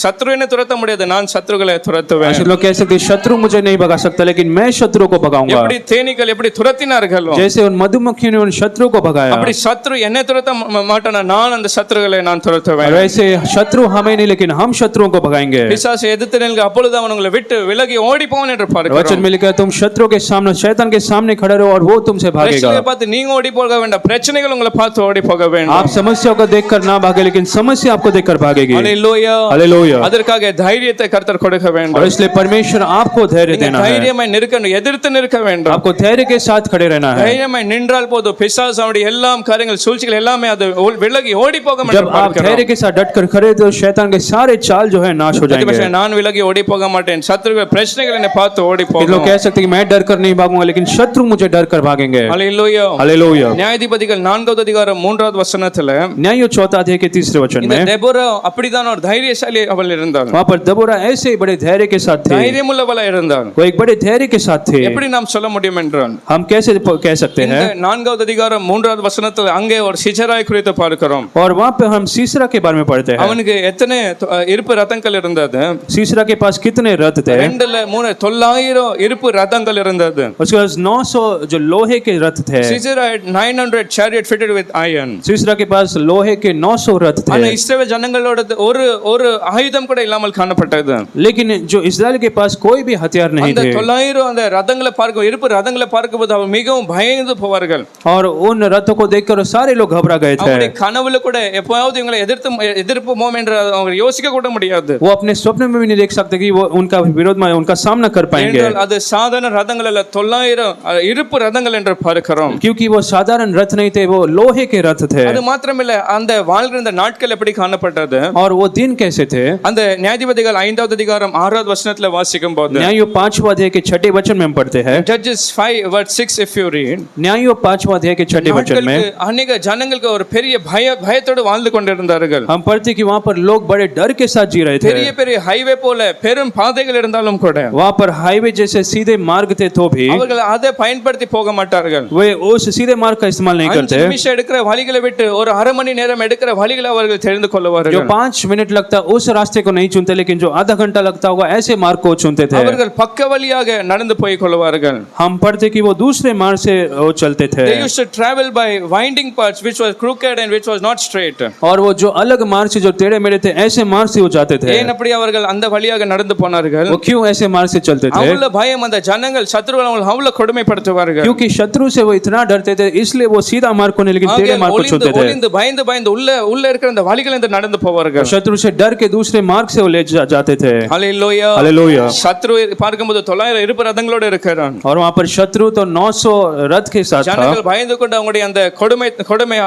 சத்ருவினை துரத்த முடியாது, நான் சத்துருக்களை துரத்துவேன். ऐसे लोग कह सकते हैं शत्रु मुझे नहीं भगा सकता लेकिन मैं शत्रु को भगाऊंगा எப்படி தேனீக்கள் எப்படி துரத்தினார்களோ जैसे उन मधुमक्खियों ने उन शत्रु को भगाया அப்படி சத்ரு என்னை துரத்த மாட்டானா, நான் அந்த சத்துருக்களை நான் और துரத்துவேன். वैसे शत्रु हमें नहीं लेकिन हम शत्रुओं को भगाएंगे பிசாசு எதிர்த்து நில்லுங்க, அப்பொழுது அவன் உங்களை விட்டு விலகி ஓடி போவான் என்று वचन பார்க்கிறோம். में लिखा है तुम शत्रु के सामने शैतान के सामने खड़े रहो और वो तुमसे भागेगा பிரச்சனையை பார்த்து நீங்க ஓடி போக வேண்டாம், பிரச்சனைகள் உங்களை பார்த்து ஓடி போக வேண்டாம். आप समस्याओं को देखकर ना भागे लेकिन समस्या आपको देखकर भागेगी ஹல்லேலூயா. हालेलुया அதற்காக தைரியத்தை கர்த்தர் கொடுக்க और வேண்டும். इसलिए परमेश्वर आपको धैर्य நீங்க देना है தைரியமாய் நிற்கணும், எதிர்த்து நிற்க வேண்டும். आपको धैर्य के साथ खड़े रहना है தைரியமாய் நின்றால் போதும் பிசாசு அவனுடைய எல்லாம் காரியங்கள் சூழ்ச்சிகள் எல்லாமே அது விலகி ஓடி போக जब आप धैर्य के साथ डटकर खड़े तो शैतान के सारे चाल जो है नाश हो जाएंगे நான் விலகி ஓடி போக மாட்டேன், சத்துருக்கள் பிரச்சனைகள் என்னை பார்த்து ஓடி लोग போகும். कह सकते हैं कि मैं डर कर नहीं भागूंगा लेकिन शत्रु मुझे डर कर भागेंगे ஹல்லேலூயா. हालेलुया நியாயாதிபதிகள் 4வது அதிகாரம் 3வது வசனத்துல न्याय चौथा अध्याय के तीसरे वचन இந்த में தெபோரா அப்படிதான் ஒரு தைரியசாலி அவள் இருந்தாள். वहां पर दबोरा ऐसे ही बड़े धैर्य के साथ थे தைரியமுள்ளவளா இருந்தாள். वो एक बड़े धैर्य के साथ थे எப்படி நாம் சொல்ல முடியும் என்றால் हम कैसे कह सकते இந்த हैं 4வது அதிகாரம் 3வது வசனத்துல அங்கே ஒரு சிசராய் குறித்து பார்க்கிறோம். और वहां पे हम सीसरा के बारे में पढ़ते हैं அவனுக்கு எத்தனை இருப்பு ரதங்கள் இருந்தது? सीसरा के पास कितने रथ थे 2 3 900 இருப்பு ரதங்கள் இருந்தது. उसके पास 900 जो लोहे के रथ थे Sisera had 900 chariot fitted with iron. Sisera के पास लोहे के 900 रथ ஆனா थे இஸ்ரவேல் ஜனங்களோட ஒரு ஆயுதம் கூட இல்லாமல் காணப்பட்டது. लेकिन जो इस्राएल के पास कोई भी हथियार नहीं அந்த थे 900 அந்த ரதங்களை பார்க்க இருப்பு ரதங்களை பார்க்கும்போது அவர்கள் மிகவும் பயந்து போவார்கள். और उन रथों को देखकर सारे लोग घबरा गए थे அவருடைய கனவுல கூட எப்போதாவது இவங்களை எதிர்ப்பு போம் என்று அவங்க யோசிக்க கூட முடியாது. वो अपने स्वप्न में भी नहीं देख सकते कि वो उनका विरोध में उनका सामना कर पाएंगे என்றால் அது சாதாரண ரதங்கள் அல்ல, 900 இருப்பு ரதங்கள் என்று பார்க்கிறோம். क्योंकि वो साधारण रथ नहीं थे वो लोहे के रथ थे அது மாத்திரமில்ல அந்த வாழ்கிற நாட்கள் எப்படி காணப்பட்டது? और वो दिन कैसे थे அந்த நியாயாதிபதிகள் 5வது அதிகாரம் 6வது வசனத்துல வாசிக்கும் போது न्यायो 5वां अध्याय के 6ठे वचन में हम पढ़ते हैं Judges 5 verse 6 if you read न्यायो 5वां अध्याय के 6ठे वचन में अनेक ஜனங்களுக்கு ஒரு பெரிய பயத்தோடு வாழ்ந்து கொண்டிருந்தார்கள். हम पढ़ते कि वहां पर लोग बड़े डर के साथ जी रहे थे பெரிய பெரிய ஹைவே போல பெரும் பாதைகள் இருந்தாலும் கூட वहां पर हाईवे जैसे सीधे मार्ग थे तो भी அவர்கள் அதை பயன்படுத்தி போக மாட்டார்கள். वे उस सीधे मार्ग का इस्तेमाल नहीं 5 करते நிமிஷம் எடுக்கிற வழிகளை விட்டு ஒரு அரை மணி நேரம் எடுக்கிற வழிகளை அவர்கள் தெரிந்து जो கொள்வார்கள். 5 मिनट लगता उस रास्ते को नहीं चुनते लेकिन जो आधा घंटा लगता होगा ऐसे मार्ग को चुनते थे அவர்கள் பக்க வழியாக நடந்து போய் கொள்வார்கள். हम पढ़ते कि वो दूसरे मार्ग से वो चलते थे They used to travel by winding paths which was crooked and which was not straight. और वो जो अलग मार्ग से जो टेढ़े मेढ़े थे ऐसे मार्ग से वो जाते थे ஏன் அப்படி அவர்கள் அந்த வழியாக நடந்து போனார்கள்? वो क्यों ऐसे मार्ग से चलते थे அவ்வளவு பயம், அந்த ஜனங்கள் சத்துருக்கள் அவங்களை அவ்வளவு கொடுமைப்படுத்துவார்கள். क्योंकि शत्रु से वो इतना डरते थे इसलिए वो सीधा मार्ग को नहीं लेकिन टेढ़े मार्ग को चुनते थे ஒளிந்து பயந்து பயந்து உள்ள இருக்கிற அந்த வழிகளில் நடந்து போவார்கள். शत्रु से डर के दूसरे मार्ग से वो ले जाते थे ஹalleluya. हालेलुया சத்ரு பார்க்கும்போது 900 இருப்பு ரதங்களோட இருக்கிறான். और वहां पर शत्रु तो 900 रथ के साथ था ஜனங்கள் பயந்து கொண்டு அவங்களுடைய அந்த கொடுமை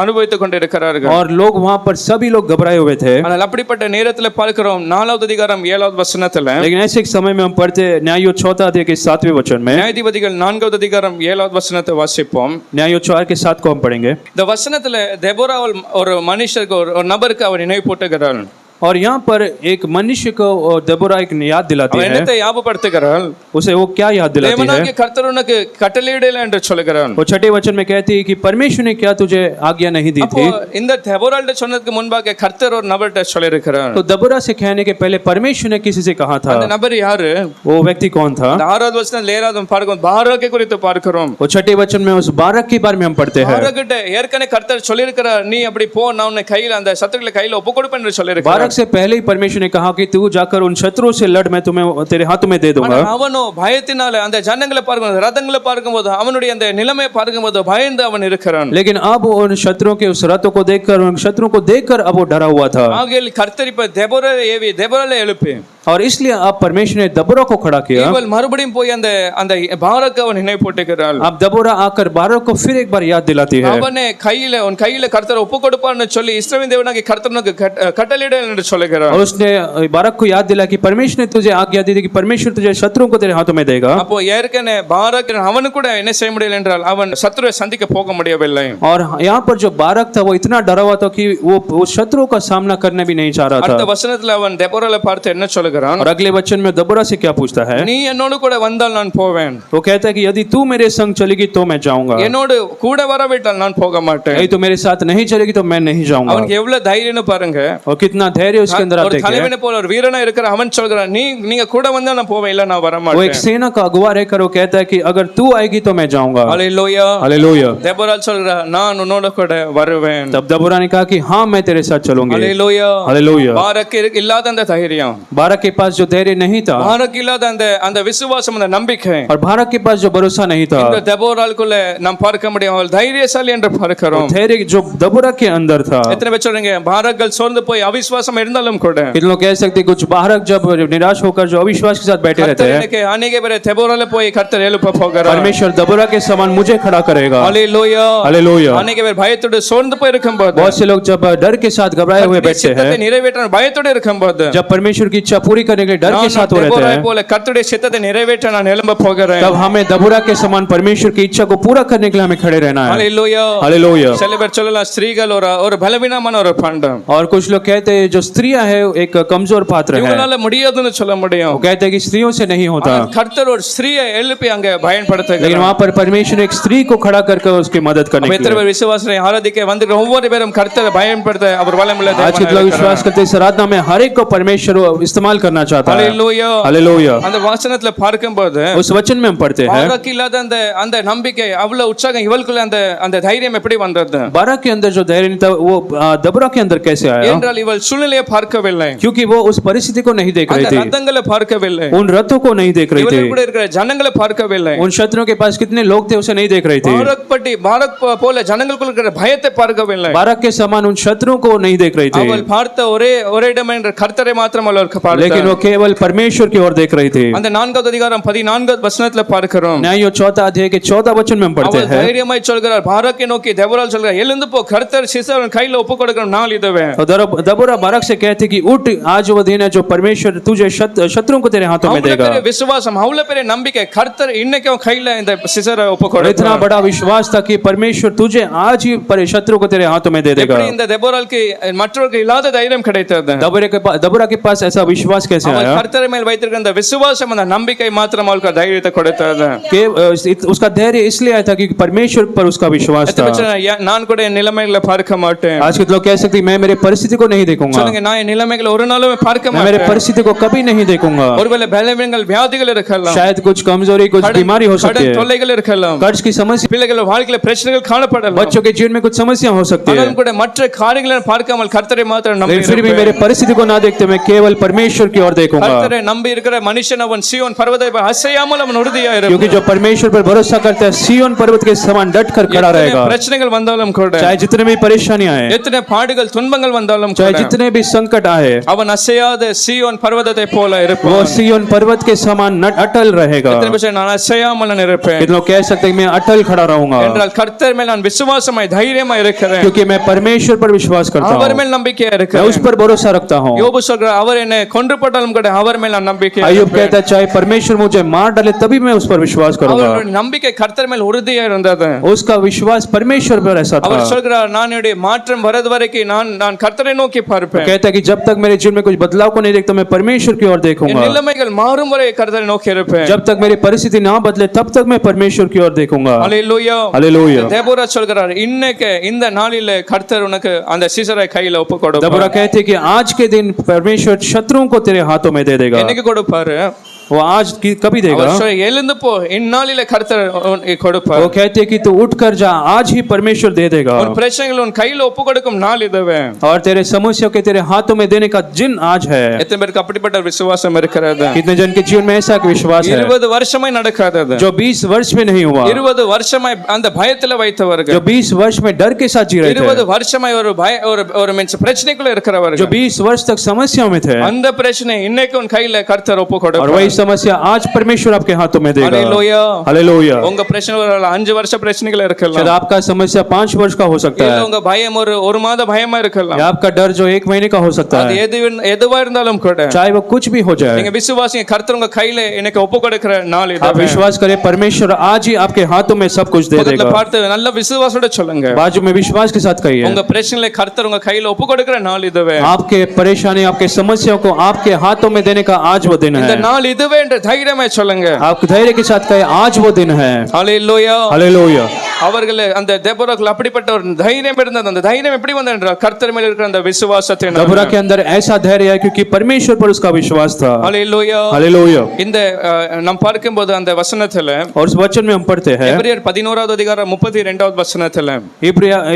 அனுபவித்துக் கொண்டு இருக்கிறார்கள். और लोग वहां पर सभी लोग घबराए हुए थे ஆனால் அப்படிப்பட்ட நேரத்துல பார்க்கிறோம் 4வது அதிகாரம் 7வது வசனத்துல लेकिन ऐसे एक समय में हम पढ़ते न्यायो 4 अध्याय के 7वें वचन में நியாயாதிபதிகள் 4வது அதிகாரம் 7வது வசனத்தை வாசிப்போம். न्यायो 4 के 7 को हम पढ़ेंगे இந்த வசனத்துல தெபோரா ஒரு மனுஷருக்கு ஒரு நபருக்கு அவர் நினைவு போட்டுகிறார். और यहाँ पर एक मनुष्य को देबोरा एक याद दिलाती அவன் है என்னத்தை ஞாபகப்படுத்துகிறாள்? उसे वो क्या याद दिलाती है தேவனாகிய கர்த்தர் உனக்கு கட்டளையிடல என்று சொல்கிறான். वो छठे वचन में कहती है कि परमेश्वर ने क्या तुझे आज्ञा नहीं दी அப்போ थी இந்த தெபோராள்ட்ட சொன்னதுக்கு முன்பாக கர்த்தர் ஒரு நபர்ட்ட சொல்லியிருக்கிறார். तो देबोरा से कहने के पहले परमेश्वर ने किसी से कहा था அந்த நபர் யாரு? वो व्यक्ति कौन था இந்த 6வது வசனத்துல 7வது பார்க்கிறோம், பாராக்கை குறித்து பார்க்கிறோம். वो छठे वचन में उस बारक के बारे में हम पढ़ते हैं பாராக்கிட்ட ஏற்கனவே கர்த்தர் சொல்லியிருக்கிறார், நீ அப்படி போ, நான் உன்னை கையில அந்த சத்துருக்களை கையில ஒப்பு கொடுப்பேன் என்று சொல்லியிருக்கிறார். बारक से पहले ही परमेश्वर ने कहा कि तू जाकर उन शत्रुओं से लड़ मैं तुम्हें तेरे हाथों में दे दूंगा அவனோ பயத்தினால அந்த ஜனங்களை பார்க்கும்போது ரதங்களை பார்க்கும்போது அவனுடைய அந்த நிலைமையை பார்க்கும்போது பயந்து அவன் இருக்கிறான். लेकिन अब उन शत्रुओं के उस रथों को देखकर उन शत्रुओं को देखकर अब वो डरा हुआ था ஆகையால் கர்த்தர் இப்ப தெபோராளை எழுப்பி और इसलिए अब परमेश्वर ने दबोरा को खड़ा किया இவள் மறுபடியும் போய் அந்த அந்த பாராக்கை அவன் நினைவு போட்டுக்கிறாள். अब दबोरा आकर बारक को फिर एक बार याद दिलाती है அவனே உன் கையில கர்த்தர் ஒப்பு கொடுப்பார்னு சொல்லி இஸ்ரவேல் தேவனாகிய கர்த்தர் உனக்கு கட்டளையிட என்று சொல்லுகிறார். और उसने बारक को याद दिला कि परमेश्वर ने तुझे आज्ञा दी थी कि परमेश्वर तुझे शत्रुओं को तेरे हाथों में देगा அப்போ ஏற்கனவே பாராக் அவனுக்கு கூட என்ன செய்ய முடியல என்றால் அவன் சத்துருவை சந்திக்க போக முடியவில்லை. और यहाँ पर जो बारक था वो इतना डरा हुआ था कि वो शत्रुओं का सामना करने भी नहीं चाह रहा அடுத்த था வசனத்துல அவன் தெபோராளை பார்த்து என்ன சொல்லுகிறான்? और अगले वचन में दबोरा से क्या पूछता है நீ என்னோடு கூட வந்தால் நான் போவேன், वो कहता है कि यदि तू मेरे संग चलेगी तो मैं जाऊंगा என்னோடு கூட வரவிட்டால் நான் போக மாட்டேன். यदि तू मेरे साथ नहीं चलेगी तो मैं नहीं जाऊंगा அவனுக்கு எவ்வளவு தைரியம்னு பாருங்க. और कितना धैर्य उसके अंदर आप ஒரு देखें தலைவனை போல ஒரு வீரனா இருக்கிற அவன் சொல்கிறான், நீங்க கூட வந்தா நான் போவேன், இல்ல நான் வர वो एक மாட்டேன். सेना का अगुवा रहकर वो कहता है कि अगर तू आएगी तो मैं जाऊंगा ஹalleluya. हालेलुया தெபோராள் சொல்றா, நான் உன்னோட கூட வருவேன். तब दबोरा ने कहा कि हाँ मैं तेरे साथ चलूंगी ஹalleluya. हालेलुया பாராக் இல்லாத அந்த தைரியம், बारक के पास जो धैर्य नहीं था பாராக் இல்லாத அந்த அந்த விசுவாசம், அந்த நம்பிக்கை और बारक के पास जो भरोसा नहीं था இந்த தெபோராளுக்குள்ள நாம் பார்க்க முடியும். அவள் தைரியசாலி என்று பார்க்கிறோம். धैर्य जो दबोरा के अंदर था எத்தனை பேர் சொல்றீங்க பாராக்கள் சோர்ந்து போய் அவிசுவாசம் இருந்தாலும் கூட कितने लोग कह सकते कुछ बारक जब निराश होकर जो अविश्वास के साथ बैठे रहते हैं கர்த்தருக்கு अनेक பேர் தெபோரால போய் கர்த்தர் எழுப்ப போகிறார். परमेश्वर दबोरा के समान मुझे खड़ा करेगा ஹalleluya. हालेलुया अनेक பேர் பயத்தோடு சோர்ந்து போய் இருக்கும்போது, बहुत से लोग जब डर के साथ घबराए हुए बैठते हैं சித்தத்தை நிறைவேற்ற பயத்தோடு இருக்கும்போது, जब परमेश्वर की इच्छा पूरी करने के लिए डर के साथ हो रहते தெபோராவை हैं போல கர்த்தருடைய சித்தத்தை நிறைவேற்ற நான் எழும்ப போகிறேன். तब हमें दबोरा के समान परमेश्वर की इच्छा को पूरा करने के लिए हमें खड़े रहना है ஹalleluya. हालेलुया சில பேர் சொல்லலாம் ஸ்திரீகள் ஒரு பலவீனமான ஒரு பண்டம், और कुछ लोग कहते हैं जो स्त्रियां है एक कमजोर पात्र है இவங்களால முடியாதுன்னு சொல்ல முடியும். वो कहते हैं कि स्त्रियों से नहीं होता கர்த்தர் ஒரு ஸ்திரீயை எழுப்பி அங்க பயன்படுத்துகிறார். लेकिन वहां पर परमेश्वर ने एक स्त्री को खड़ा करके उसकी मदद करने के எத்தனை लिए பேர் விசுவாசத்தை ஆராதிக்க வந்திருக்கிற ஒவ்வொரு பேரும் கர்த்தரை பயன்படுத்த அவர் வல்லமுள்ள आज के लोग विश्वास करते हैं इस आराधना में हर एक को परमेश्वर इस्तेमाल करना चाहता है ஹalleluya. हालेलुया அந்த வசனத்துல பார்க்கும்போது उस वचन में हम पढ़ते हैं பாராக் இல்லாத அந்த அந்த நம்பிக்கை, அவ்வளவு உற்சாகம் இவளுக்குள்ள அந்த அந்த தைரியம் எப்படி வந்தது बारक के अंदर जो धैर्य नहीं था वो दबोरा के अंदर कैसे आया என்றால் இவள் சூழ்நிலையை பார்க்கவில்லை, क्योंकि वो उस परिस्थिति को नहीं देख रही அந்த थी ரத்தங்களை பார்க்கவில்லை, उन रथों को नहीं देख रही थी இவள் கூட இருக்கிற ஜனங்களை பார்க்கவில்லை. उन शत्रुओं के पास कितने लोग थे उसे नहीं देख रही थी பாராக் போல ஜனங்களுக்குள்ள இருக்கிற பயத்தை பார்க்கவில்லை. बारक के समान उन शत्रुओं को नहीं देख रही थी அவள் பார்த்த ஒரே இடம் என்ற கர்த்தரை மாத்திரம் அவள் பார்த்தாள். लेकिन वो केवल परमेश्वर की ओर देख रही थी அந்த 4வது அதிகாரம் 14வது வசனத்துல பார்க்கிறோம். न्याय 4 अध्याय के 14 वचन में हम पढ़ते அவள் हैं தைரியமாய் சொல்கிறார், பாராக்கை நோக்கி தெபோராள் சொல்கிறார், எழுந்து போ, கர்த்தர் சிசேராவின் கையில ஒப்பு கொடுக்கிற நாள் இதுவே. और दबोरा बारक से कहती कि उठ आज वो दिन है जो परमेश्वर तुझे शत्रुओं को तेरे हाथों में அவ்வளவு देगा பெரிய விசுவாசம், அவ்வளவு பெரிய நம்பிக்கை, கர்த்தர் இன்னைக்கும் கையில இந்த சிசேரை ஒப்பு और इतना கொடுக்கிறார். बड़ा विश्वास था कि परमेश्वर तुझे आज ही शत्रु को तेरे हाथों में दे देगा எப்படி இந்த தெபோராளுக்கு மற்றவர்களுக்கு இல்லாத தைரியம் கிடைத்தது? दबोरा के पास ऐसा विश्वास विश्वास कैसे அவள் आया? கர்த்தரை மேல் வைத்திருக்கிற அந்த விசுவாசம் அந்த நம்பிக்கை மாத்திரம் அவளுக்கு தைரியத்தை கொடுத்தது. उसका धैर्य इसलिए आया था क्योंकि परमेश्वर पर उसका विश्वास था। நான் கூட என் நிலைமைகளை பார்க்க மாட்டேன். आज के लोग कह सकते हैं मैं मेरे परिस्थिति को नहीं देखूंगा। சொல்லுங்க, நான் என் நிலைமைகளை ஒரு நாளும் பார்க்க मैं மாட்டேன். मेरे परिस्थिति को कभी नहीं देखूंगा। ஒருவேளை பலவீனங்கள் வியாதிகள் இருக்கலாம், शायद कुछ कमजोरी कुछ बीमारी हो सकती है, தொல்லைகள் இருக்கலாம், कर्ज की समस्या, பிள்ளைகள் வாழ்க்கையில பிரச்சனைகள் காணப்படலாம். बच्चों के जीवन में कुछ समस्या हो सकती है। ஆனாலும் கூட மற்ற காரியங்களை பார்க்காமல் கர்த்தரை மாத்திரம் நம்பி लेकिन फिर भी मेरे परिस्थिति को ना देखते मैं केवल परमेश्वर की ओर देखूंगा। கர்த்தரை நம்பி இருக்கிற மனுஷன் அவன் சீயோன் பர்வதத்தை அசையாமல் அவன் உறுதியா இருப்பான். क्योंकि जो परमेश्वर पर भरोसा करता है सिय्योन पर्वत के समान डट कर खड़ा रहेगा। பிரச்சனைகள் வந்தாலும் கூட, चाहे जितने भी परेशानियां आए, எத்தனை பாடுகள் துன்பங்கள் வந்தாலும் चाहे கூட, जितने भी संकट आए, அவன் அசையாத சீயோன் பர்வதத்தை போல वो இருப்பான். सिय्योन पर्वत के समान अटल रहेगा। எத்தனை பேர் நான் அசையாமல் நான் இருப்பேன் कितने लोग कह सकते हैं मैं अटल खड़ा रहूंगा என்றால் கர்த்தர் மேல் நான் விசுவாசமாய் தைரியமாய் இருக்கிறேன். क्योंकि मैं परमेश्वर पर विश्वास करता அவர் हूं, மேல் நம்பிக்கையா मैं இருக்கிறேன். उस पर भरोसा रखता हूं। யோபு சொல்றார், அவர் என்னை கொன்று போட்டாலும் கூட அவர் மேல் நான் நம்பிக்கையா अय्यूब இருப்பேன். कहता है चाहे परमेश्वर मुझे मार डाले तभी मैं उस पर विश्वास करूंगा। அவருடைய நம்பிக்கை கர்த்தர் மேல் உறுதியா இருந்தது. उसका विश्वास परमेश्वर पर ऐसा था। அவர் சொல்கிறார், நான் என்னுடைய மாற்றம் வரது வரைக்கும் நான் கர்த்தரை நோக்கி பார்ப்பேன். कहता है कि जब तक मेरे जीवन में कुछ बदलाव को नहीं देखता मैं परमेश्वर की ओर என் देखूंगा। நிலைமைகள் மாறும் வரை கர்த்தரை நோக்கி இருப்பேன். जब तक मेरी परिस्थिति ना बदले तब तक मैं परमेश्वर की ओर देखूंगा। அல்லேலூயா. हालेलुया। தேபோரா சொல்கிறார், இன்னைக்கு இந்த நாளிலே கர்த்தர் உனக்கு அந்த சீசரை கையில ஒப்பு दबोरा கொடுப்பார். कहते हैं कि आज के दिन परमेश्वर शत्रुओं को तेरे हाथों में दे देगा। என்னைக்கு கொடுப்பாரு? वो आज कभी देगा। அவர் சொல்றார், எழுந்து போ, இந்நாளிலே கர்த்தர் உனக்கு கொடுப்பார். वो कहते हैं कि तू उठ कर जा, आज ही परमेश्वर दे देगा। உன் பிரச்சனைகள் உன் கையில ஒப்பு கொடுக்கும் நாள் இதுவே. और तेरे समस्या के तेरे हाथों में देने का दिन आज है। எத்தனை பேருக்கு அப்படிப்பட்ட விசுவாசம் இருக்கிறது? कितने जन के जीवन में ऐसा एक विश्वास है 20 வருஷமாய் நடக்காதது, जो 20 वर्ष में नहीं हुआ, 20 வருஷமாய் அந்த பயத்துல வைத்தவர்கள், जो 20 वर्ष में डर के साथ जी रहे 20 थे, வருஷமாய் ஒரு மீன்ஸ் பிரச்சனைக்குள்ள जो இருக்கிறவர்கள், 20 वर्ष तक समस्याओं में थे, அந்த பிரச்சனை இன்னைக்கு உன் கையில கர்த்தர் ஒப்பு और கொடுப்பார். वही समस्या आज परमेश्वर आपके हाथों में देगा। அல்லேலூயா. हालेलुया। உங்க பிரச்சனை ஒரு 5 வருஷ பிரச்சனைகள் शायद இருக்கலாம், आपका समस्या 5 वर्ष का हो सकता இல்ல है, உங்க பயம் ஒரு மாத பயமா இருக்கலாம். या आपका डर जो 1 महीने का हो सकता அது है, எதுவா இருந்தாலும் கூட चाहे वो कुछ भी हो जाए, நீங்க விசுவாசிங்க, கர்த்தர் உங்க கையில எனக்கு ஒப்பு கொடுக்கிற நாள் आप இதுவே. विश्वास करें परमेश्वर आज ही आपके हाथों में सब कुछ दे பக்கத்துல देगा। பார்த்து நல்ல விசுவாசோட சொல்லுங்க, बाजू में विश्वास के साथ कहिए, உங்க பிரச்சனைகளை கர்த்தர் உங்க கையில ஒப்பு கொடுக்கிற நாள் இதுவே. आपके परेशानी आपके समस्याओं को आपके हाथों में देने का आज वो दिन இந்த है। நாள் இதுவே என்ற தைரியமே சொல்லுங்க. आप धैर्य के साथ कहे आज वो दिन है। அல்லேலூயா. हालेलुया। அவர்கள் அந்த தேபோராக்கள் அப்படிப்பட்ட ஒரு தைரியம் இருந்தது. அந்த தைரியம் எப்படி வந்தது என்றால் கர்த்தர் மேல் இருக்கிற அந்த விசுவாசத்தை. दबोरा के अंदर ऐसा धैर्य है क्योंकि परमेश्वर पर उसका विश्वास था। அல்லேலூயா. हालेलुया। இந்த நாம் பார்க்கும்போது அந்த வசனத்துல और उस वचन में हम पढ़ते हैं எபிரேயர் 11வது அதிகாரம் 32வது வசனத்துல,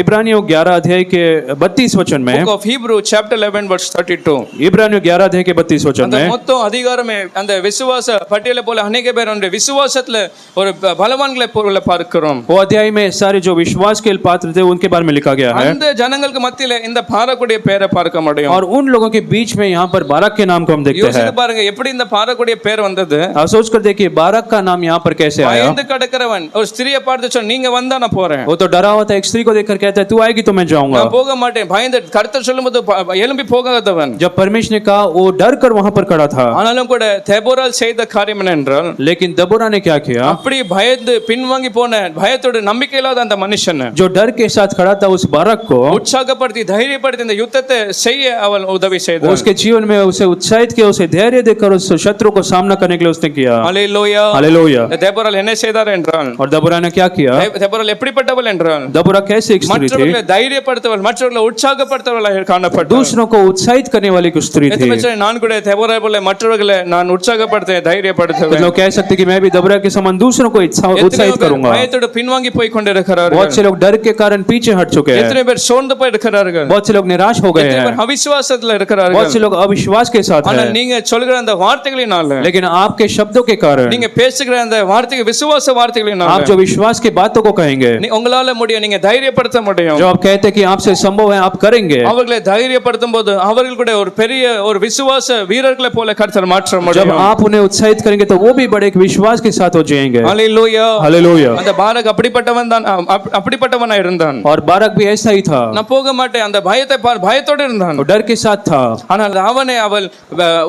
इब्रानियों 11 अध्याय के 32 वचन में, Book of Hebrew chapter 11 verse 32, इब्रानियों 11 अध्याय के 32 वचन அந்த में, மொத்தம் அதிகாரமே அந்த விசுவாச பட்டியலை போல अनेक பேர் அந்த விசுவாசத்துல ஒரு பலவான்களை போல பார்க்கிறோம். वो अध्याय में सारे जो विश्वास के पात्र थे उनके बारे में लिखा गया है, அந்த ஜனங்களுக்கு மத்தியில இந்த பாரக்கூடிய பேரை பார்க்க முடியும். और उन लोगों के बीच में यहाँ पर बारक के नाम को हम देखते हैं। யோசித்து பாருங்க, எப்படி இந்த பாரக்கூடிய பேர் வந்தது? आप सोच कर देखिए बारक का नाम यहाँ पर कैसे आया। பயந்து கிடக்கிறவன் ஒரு ஸ்திரியை பார்த்து சொன்ன, நீங்க வந்தா நான் போறேன், वो तो डरा हुआ था, एक स्त्री को देखकर कहता है तू आएगी तो मैं जाऊंगा। நான் போக மாட்டேன், பயந்து கர்த்தர் சொல்லும்போது எழும்பி போகாதவன். जब परमेश्वर ने कहा वो डर कर वहां पर खड़ा था, ஆனாலும் கூட தெபோரால் செய்த காரியம் என்னென்றால், लेकिन दबोरा ने क्या किया, அப்படி பயந்து பின்வாங்கி போன பயத்தோட நம்பிக்கை இல்லாத அந்த மனுஷன் जो डर के साथ खड़ा था उस बारक को உற்சாகப்படுத்தி தைரியப்படுத்தி இந்த யுத்தத்தை செய்ய அவள் உதவி செய்தாள். उसके जीवन में उसे उत्साहित किया, उसे धैर्य देकर उस शत्रु को सामना करने के लिए उसने किया। அல்லேலூயா. हालेलुया। தெபோரால் என்ன செய்தார் என்றால், और दबोरा ने क्या किया, தெபோரால் எப்படிப்பட்டவள் என்றால், दबोरा कैसे एक स्त्री थी, மற்றவர்களை தைரியப்படுத்தவள், மற்றவர்களை உற்சாகப்படுத்தவளாக காணப்பட்டாள். दूसरों को उत्साहित करने वाली एक स्त्री थी। நான் கூட தெபோரா போல மற்றவர்களை நான் உற்சாகப்படுத்த தைரியப்படுத்துவேன். लोग कह सकते कि मैं भी दबोरा के समान दूसरों को उत्साहित करूंगा। பயத்தோடு பின்வாங்கி போய் கொண்டிருக்கிறார்கள். बहुत से लोग डर के कारण पीछे हट चुके हैं, எத்தனை பேர் சோர்ந்து போய் இருக்கிறார்கள், बहुत से लोग निराश हो गए எத்தனை हैं, பேர் அவிசுவாசத்துல இருக்கிறார்கள். बहुत से लोग अविश्वास के साथ ஆனா हैं, நீங்க சொல்கிற அந்த வார்த்தைகளினால, लेकिन आपके शब्दों के कारण, நீங்க பேசுகிற அந்த வார்த்தை விசுவாச வார்த்தைகளினால आप जो विश्वास की बातों को कहेंगे, உங்களால முடியும், நீங்க தைரியப்படுத்த முடியும். जो आप कहते हैं कि आपसे संभव है आप करेंगे, அவர்களை தைரியப்படுத்தும் போது அவர்கள் கூட ஒரு பெரிய ஒரு விசுவாச வீரர்களை போல கர்த்தர் மாற்ற जब முடியும். आप उन्हें उत्साहित करेंगे तो वो भी बड़े एक विश्वास के साथ हो जाएंगे। அல்லேலூயா. हालेलुया। அந்த பாரக் அப்படிப்பட்டவன் அப்படிப்பட்டவன் தான் அப்படிப்பட்டவனா இருந்தான். और बारक भी ऐसा ही था, நான் போக மாட்டேன் அந்த பயத்தோட இருந்தான். वो डर के साथ था. ஆனால் அவனை அவள்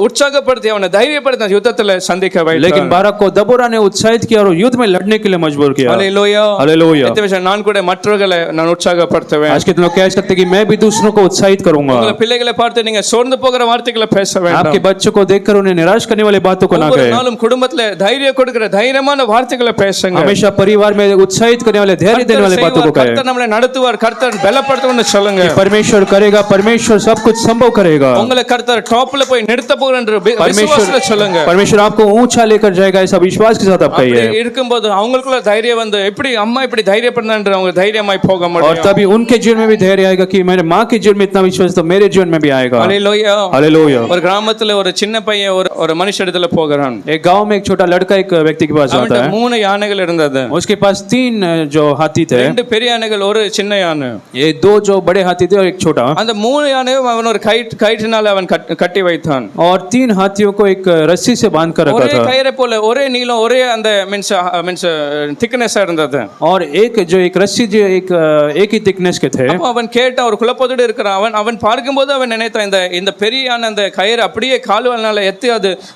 உற்சாகப்படுத்தி அவனை தைரியப்படுத்தி யுத்தத்துல சந்திக்க வைத்தாள். लेकिन बारक को दबोरा ने उत्साहित किया और युद्ध में लड़ने के लिए मजबूर किया. Hallelujah, hallelujah. நான் கூட மற்றவர்களை நான் உற்சாகப்படுத்துவேன். आज कितने लोग कह सकते हैं कि मैं भी दूसरों को उत्साहित करूंगा. உங்க பிள்ளைகளை பார்த்து நீங்க சோர்ந்து போகிற வார்த்தைகளை பேச வேண்டாம். आपके बच्चों को देखकर उन्हें निराश करने वाली बातों को ना कहें. நாளும் குடும்பத்துல தைரியம் கொடுக்கிற தைரியமான வார்த்தைகளை பேசுங்க. हमेशा परिवार में उत्साहित करने वाले धैर्य देने वाली बातों को कहें. கர்த்தர் நம்மளை நடத்துவார், கர்த்தர் பலப்படுத்துவார்னு சொல்லுங்க. परमेश्वर करेगा, परमेश्वर सब कुछ संभव करेगा. உங்களை கர்த்தர் டாப்ல போய் நிறுத்த போகிறார் என்று விசுவாசத்துல சொல்லுங்க. परमेश्वर आपको ऊंचा लेकर जाएगा, ऐसा विश्वास के साथ आप कहिए. இருக்கும்போது அவங்களுக்குள்ள தைரியம் வந்து எப்படி அம்மா இப்படி தைரியப்படுறாங்க என்று அவங்க தைரியமாய் போக முடியும். और तभी उनके जीवन में भी धैर्य आएगा कि मेरे माँ के जीवन में इतना विश्वास तो मेरे जीवन में भी आएगा. Hallelujah, hallelujah. ஒரு கிராமத்துல ஒரு சின்ன பையன் ஒரு மனுஷனிடத்துல போகிறான். एक गांव में एक छोटा लड़का एक व्यक्ति के पास जाता है. 3 யானைகள் இருந்தது. उसके पास 3 जो हाथी थे, 2 பெரிய யானைகள் ஒரு சின்ன யானை. ये 2 जो बड़े हाथी थे और एक छोटा. அந்த 3 யானையும் அவன் ஒரு கயிற்றினால அவன் கட்டி வைத்தான். और 3 हाथियों को एक रस्सी से बांध कर रखा ஒரே था. கயிறை போல ஒரே நீளம் ஒரே அந்த மீன்ஸ் திக்னஸ் இருந்தது. और एक जो एक रस्सी जो एक ही थिकनेस के थे. அப்ப அவன் கேட்ட ஒரு குழப்பத்தோட இருக்கிறான். அவன் பார்க்கும்போது அவன் நினைத்தான் இந்த பெரிய யானை அந்த கயிறு அப்படியே கால்வால்னால எத்தி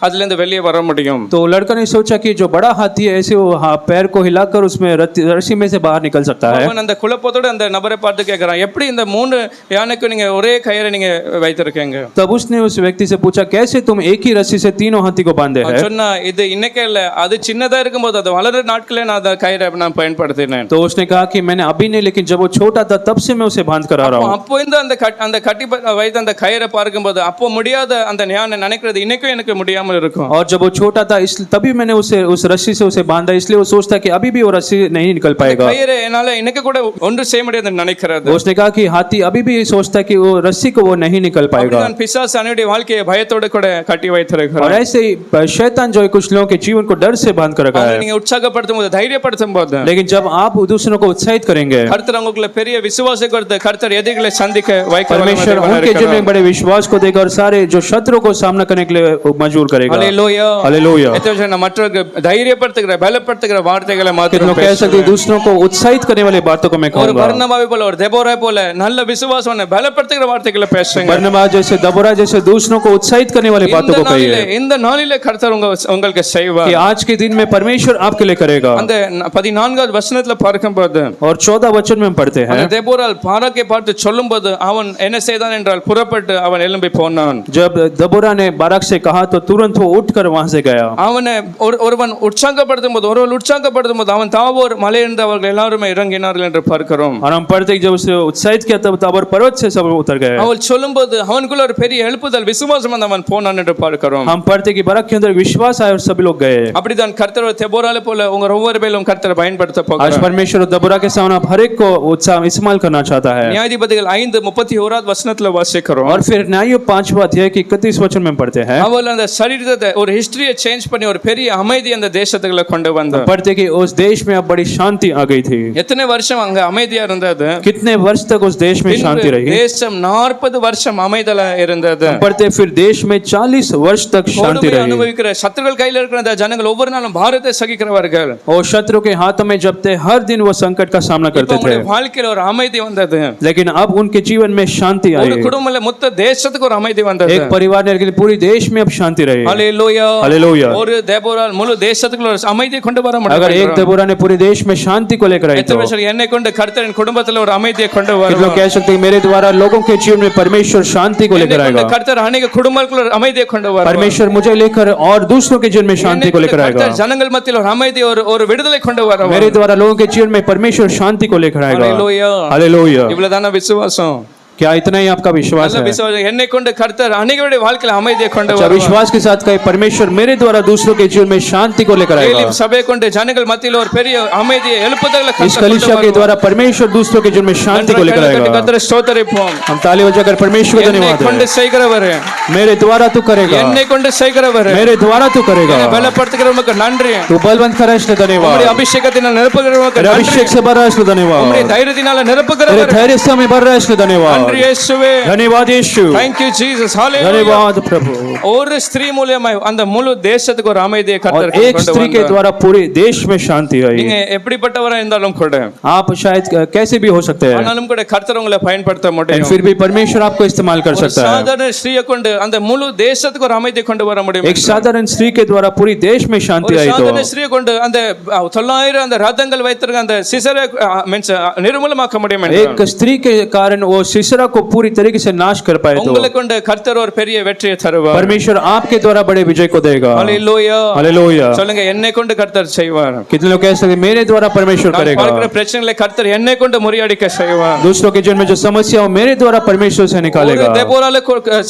அதுல இருந்து வெளியே வர முடியும். तो लड़का ने सोचा कि जो बड़ा हाथी है ऐसे वो पैर को हिलाकर उसमें रस्सी में से बाहर निकल सकता है. அவன் அந்த குழப்பத்தோட அந்த நபரை பார்த்து கேக்குறான், எப்படி இந்த 3 யானைக்கு நீங்க ஒரே கயிறை நீங்க வைத்திருக்கீங்க? तब उसने उस व्यक्ति से पूछा, कैसे तुम एक ही रस्सी से तीनों हाथी को बांधे हैं? சொன்னா இது இன்னைக்கே இல்ல, அது சின்னதா இருக்கும்போது அது வளர நாட்களே நான் அந்த கயிறை நான் பயன்படுத்தினேன். तो उसने कहा कि मैंने अभी नहीं, लेकिन जब वो छोटा था तब से मैं उसे बांध कर आ रहा हूं. அப்போ இந்த அந்த கட்டி வைத்த அந்த கயிறை பார்க்கும்போது அப்போ முடியாத அந்த ஞான நினைக்கிறது இன்னைக்கும் எனக்கு முடியாமல் இருக்கும். और जब वो छोटा था इसलिए तभी मैंने उसे उस रस्सी से उसे बांधा, इसलिए वो सोचता कि अभी भी वो रस्सी नहीं निकल पाएगा. கயிறு என்னால இன்னைக்கு கூட ஒன்று செய்ய முடியாதுன்னு நினைக்கிறது. उसने कहा कि हाथी अभी भी सोचता है कि वो रस्सी को वो नहीं निकल पाएगा. நான் பிசாசு அவனுடைய வாழ்க்கையை பயத்தோட கூட கட்டி வைத்திருக்கிறான். और ऐसे ही शैतान जो है कुछ लोगों के जीवन को डर से बांध कर रखा है. நீங்க உற்சாகப்படுத்தும் போது தைரியப்படுத்தும் போது, लेकिन जब आप दूसरों को उत्साहित करेंगे, கர்த்தர் உங்களுக்குள்ள பெரிய விசுவாசத்தை கொடுத்து கர்த்தர் எதிரிகளை சந்திக்க வைக்க परमेश्वर उनके जीवन में बड़े विश्वास को देगा और सारे जो शत्रुओं को सामना करने के लिए मजबूर करेगा. Hallelujah, hallelujah. எத்தனை மற்றவர்களுக்கு தைரியப்படுத்துகிற பலப்படுத்துகிற வார்த்தைகளை कितनों कह सकते हैं दूसरों को उत्साहित करने वाली बातों को मैं ஒரு कहूंगा. பர்னபாவை போல ஒரு தெபோரா போல நல்ல விசுவாசம் பலப்படுத்துகிற வார்த்தைகளை பேசுங்க. बरनबा जैसे दबोरा जैसे दूसरों को उत्साहित करने वाली बातों को कहिए. இந்த நாளிலே கர்த்தர் உங்களுக்கு செய்வார். कि आज के दिन में परमेश्वर आपके लिए करेगा. அந்த 14வது வசனத்துல பார்க்கும்போது और 14 वचन में हम पढ़ते हैं, தெபோரால் பாராக்கை பார்த்து சொல்லும்போது அவன் என்ன செய்தான் என்றால் புறப்பட்டு அவன் எழும்பி போனான். जब दबोरा ने बाराक से कहा तो तुरंत वो उठकर वहां से गया. அவனை ஒருவன் உற்சாகப்படுத்தும் போது அவன் தாவோர் மலையிலிருந்து அவர்கள் எல்லாரும் இறங்கினார்கள் என்று பார்க்கிறோம். और हम पढ़ते जब उसे उत्साहित किया तब ताबोर पर्वत से सब उतर गए. அவள் சொல்லும்போது அவனுக்குள்ள ஒரு பெரிய எழுப்புதல் விசுவாசம் வந்து அவன் போனான் என்று பார்க்கிறோம். हम पढ़ते कि बाराक के अंदर विश्वास आया और सभी लोग गए. அப்படிதான் கர்த்தர் தெபோராளை போல உங்க ஒவ்வொரு பேரும் கர்த்தர் பயன்படுத்த आज போகிறார். परमेश्वर दबोरा के सामने हर एक को उत्साह इस्तेमाल करना चाहता है. நியாயாதிபதிகள் 5:31 வசனத்துல வாசிக்கிறோம். और फिर न्याय 5वां अध्याय के 31 वचन में पढ़ते हैं, அவள் அந்த சரீரத்தை ஒரு ஹிஸ்டரியை சேஞ்ச் பண்ணி ஒரு பெரிய அமைதி அந்த தேசத்துக்குள்ள கொண்டு வந்தார். पढ़ते कि उस देश में अब बड़ी शांति आ गई थी. எத்தனை வருஷம் அங்க அமைதியா இருந்தது? कितने वर्ष तक उस देश में शांति रही? தேசம் 40 வருஷம் அமைதலா இருந்தது. पढ़ते फिर देश में 40 वर्ष तक शांति रही. அனுபவிக்கிற சத்துருக்கள் கையில இருக்கிற அந்த ஜனங்கள் ஒவ்வொரு நாளும் பாரத்தை சகிக்கிறவர்கள். और शत्रु के हाथों में जब थे हर दिन वो संकट का सामना करते थे. வாழ்க்கையில ஒரு அமைதி வந்தது. लेकिन अब उनके जीवन में शांति आई. ஒரு குடும்பத்துல மொத்த தேசத்துக்கு ஒரு அமைதி வந்தது. एक परिवार ने लेकिन पूरी देश में अब शांति रही. Hallelujah, hallelujah. ஒரு தெபோரால் முழு தேசத்துக்கு ஒரு அமைதியை கொண்டு வர முடியும். अगर एक देबोरा ने पूरे देश में शांति को लेकर आई तो என்னை கொண்டு கர்த்தரின் குடும்பத்துல ஒரு அமைதியை கொண்டு வர. लोग कह सकते हैं मेरे द्वारा लोगों के जीवन में परमेश्वर शांति को लेकर आएगा. கர்த்தர் अनेक குடும்பங்களுக்குள்ள ஒரு அமைதியை கொண்டு வர. परमेश्वर मुझे लेकर और दूसरों के जीवन में शांति को लेकर आएगा. கர்த்தர் ஜனங்கள் மத்தியில் ஒரு அமைதி ஒரு விடுதலை கொண்டு வர. मेरे द्वारा लोगों के जीवन में परमेश्वर शांति को लेकर आएगा. Hallelujah, hallelujah. இவ்வளவுதான விசுவாசம்? क्या इतना ही आपका विश्वास है? என்னை கொண்டு கர்த்தர் अनेकருடைய வாழ்க்கையில அமைதியை கொண்டு வர. विश्वास के साथ कहे परमेश्वर मेरे द्वारा दूसरों के जीवन में शांति को लेकर आएगा. சபை கொண்டு ஜனங்கள் மத்தியில் ஒரு பெரிய அமைதியை எழுப்புதலை इस कलीसिया के द्वारा परमेश्वर दूसरों के जीवन में शांति को लेकर आएगा. கர்த்தரை ஸ்தோத்திரிப்போம். हम ताली बजाकर परमेश्वर को धन्यवाद दें. கொண்டு செய்கிறவரே, मेरे द्वारा तू करेगा. என்னை கொண்டு செய்கிறவரே, मेरे द्वारा तू करेगा. பலப்படுத்துகிறவருக்கு நன்றி. तू बलवंत कर इसलिए धन्यवाद. உம்முடைய அபிஷேகத்தினால் நிரப்புகிறவருக்கு நன்றி. अभिषेक से भर रहा है इसलिए धन्यवाद. உம்முடைய தைரியத்தினால் நிரப்புகிறவரே, तेरे धैर्य से हमें भर रहा है इसलिए धन्यवाद. நன்றி இயேசுவே. धन्यवाद Yeshu. Thank you Jesus. Hallelujah. धन्यवाद प्रभु. ஒரு ஸ்திரீ மூலியமாய் அந்த முழு தேசத்துக்கு ஒரு அமைதியை और கர்த்தர் एक கொண்டு स्त्री के வந்தார். द्वारा पूरे देश में शांति आई। நீங்க எப்படிப்பட்டவரா இருந்தாலும் கூட आप शायद कैसे भी हो सकते हैं, ஆனாலும் கூட கர்த்தர் உங்களை பயன்படுத்த लेकिन முடியும். फिर भी परमेश्वर आपको इस्तेमाल कर ஒரு सकता है। சாதாரண ஸ்திரீயை கொண்டு அந்த முழு தேசத்துக்கு ஒரு அமைதியை கொண்டு வர முடியும். एक साधारण स्त्री के द्वारा पूरी देश में शांति ஒரு आई तो சாதாரண ஸ்திரீயை கொண்டு அந்த 900 அந்த ரதங்கள் வைத்திருக்க அந்த சிசரை மீன்ஸ் நிர்மூலமாக்க முடியும் என்றார். एक स्त्री के कारण वो सिसरा को पूरी तरीके से नाश कर पाए तो உங்களை கொண்டு கர்த்தர் ஒரு பெரிய வெற்றியை தருவார். परमेश्वर आपके द्वारा बड़े विजय को देगा। ஹalleluya. हालेलुया। சொல்லுங்க என்னை கொண்டு கர்த்தர் செய்வார். कितने लोग कह सकते हैं मेरे द्वारा परमेश्वर நான் करेगा। பார்க்கிற பிரச்சனைகளை கர்த்தர் என்னை கொண்டு முறியடிக்க செய்வார். दूसरों के जीवन में जो समस्या हो मेरे द्वारा परमेश्वर से ஒரு निकालेगा। தெபோரால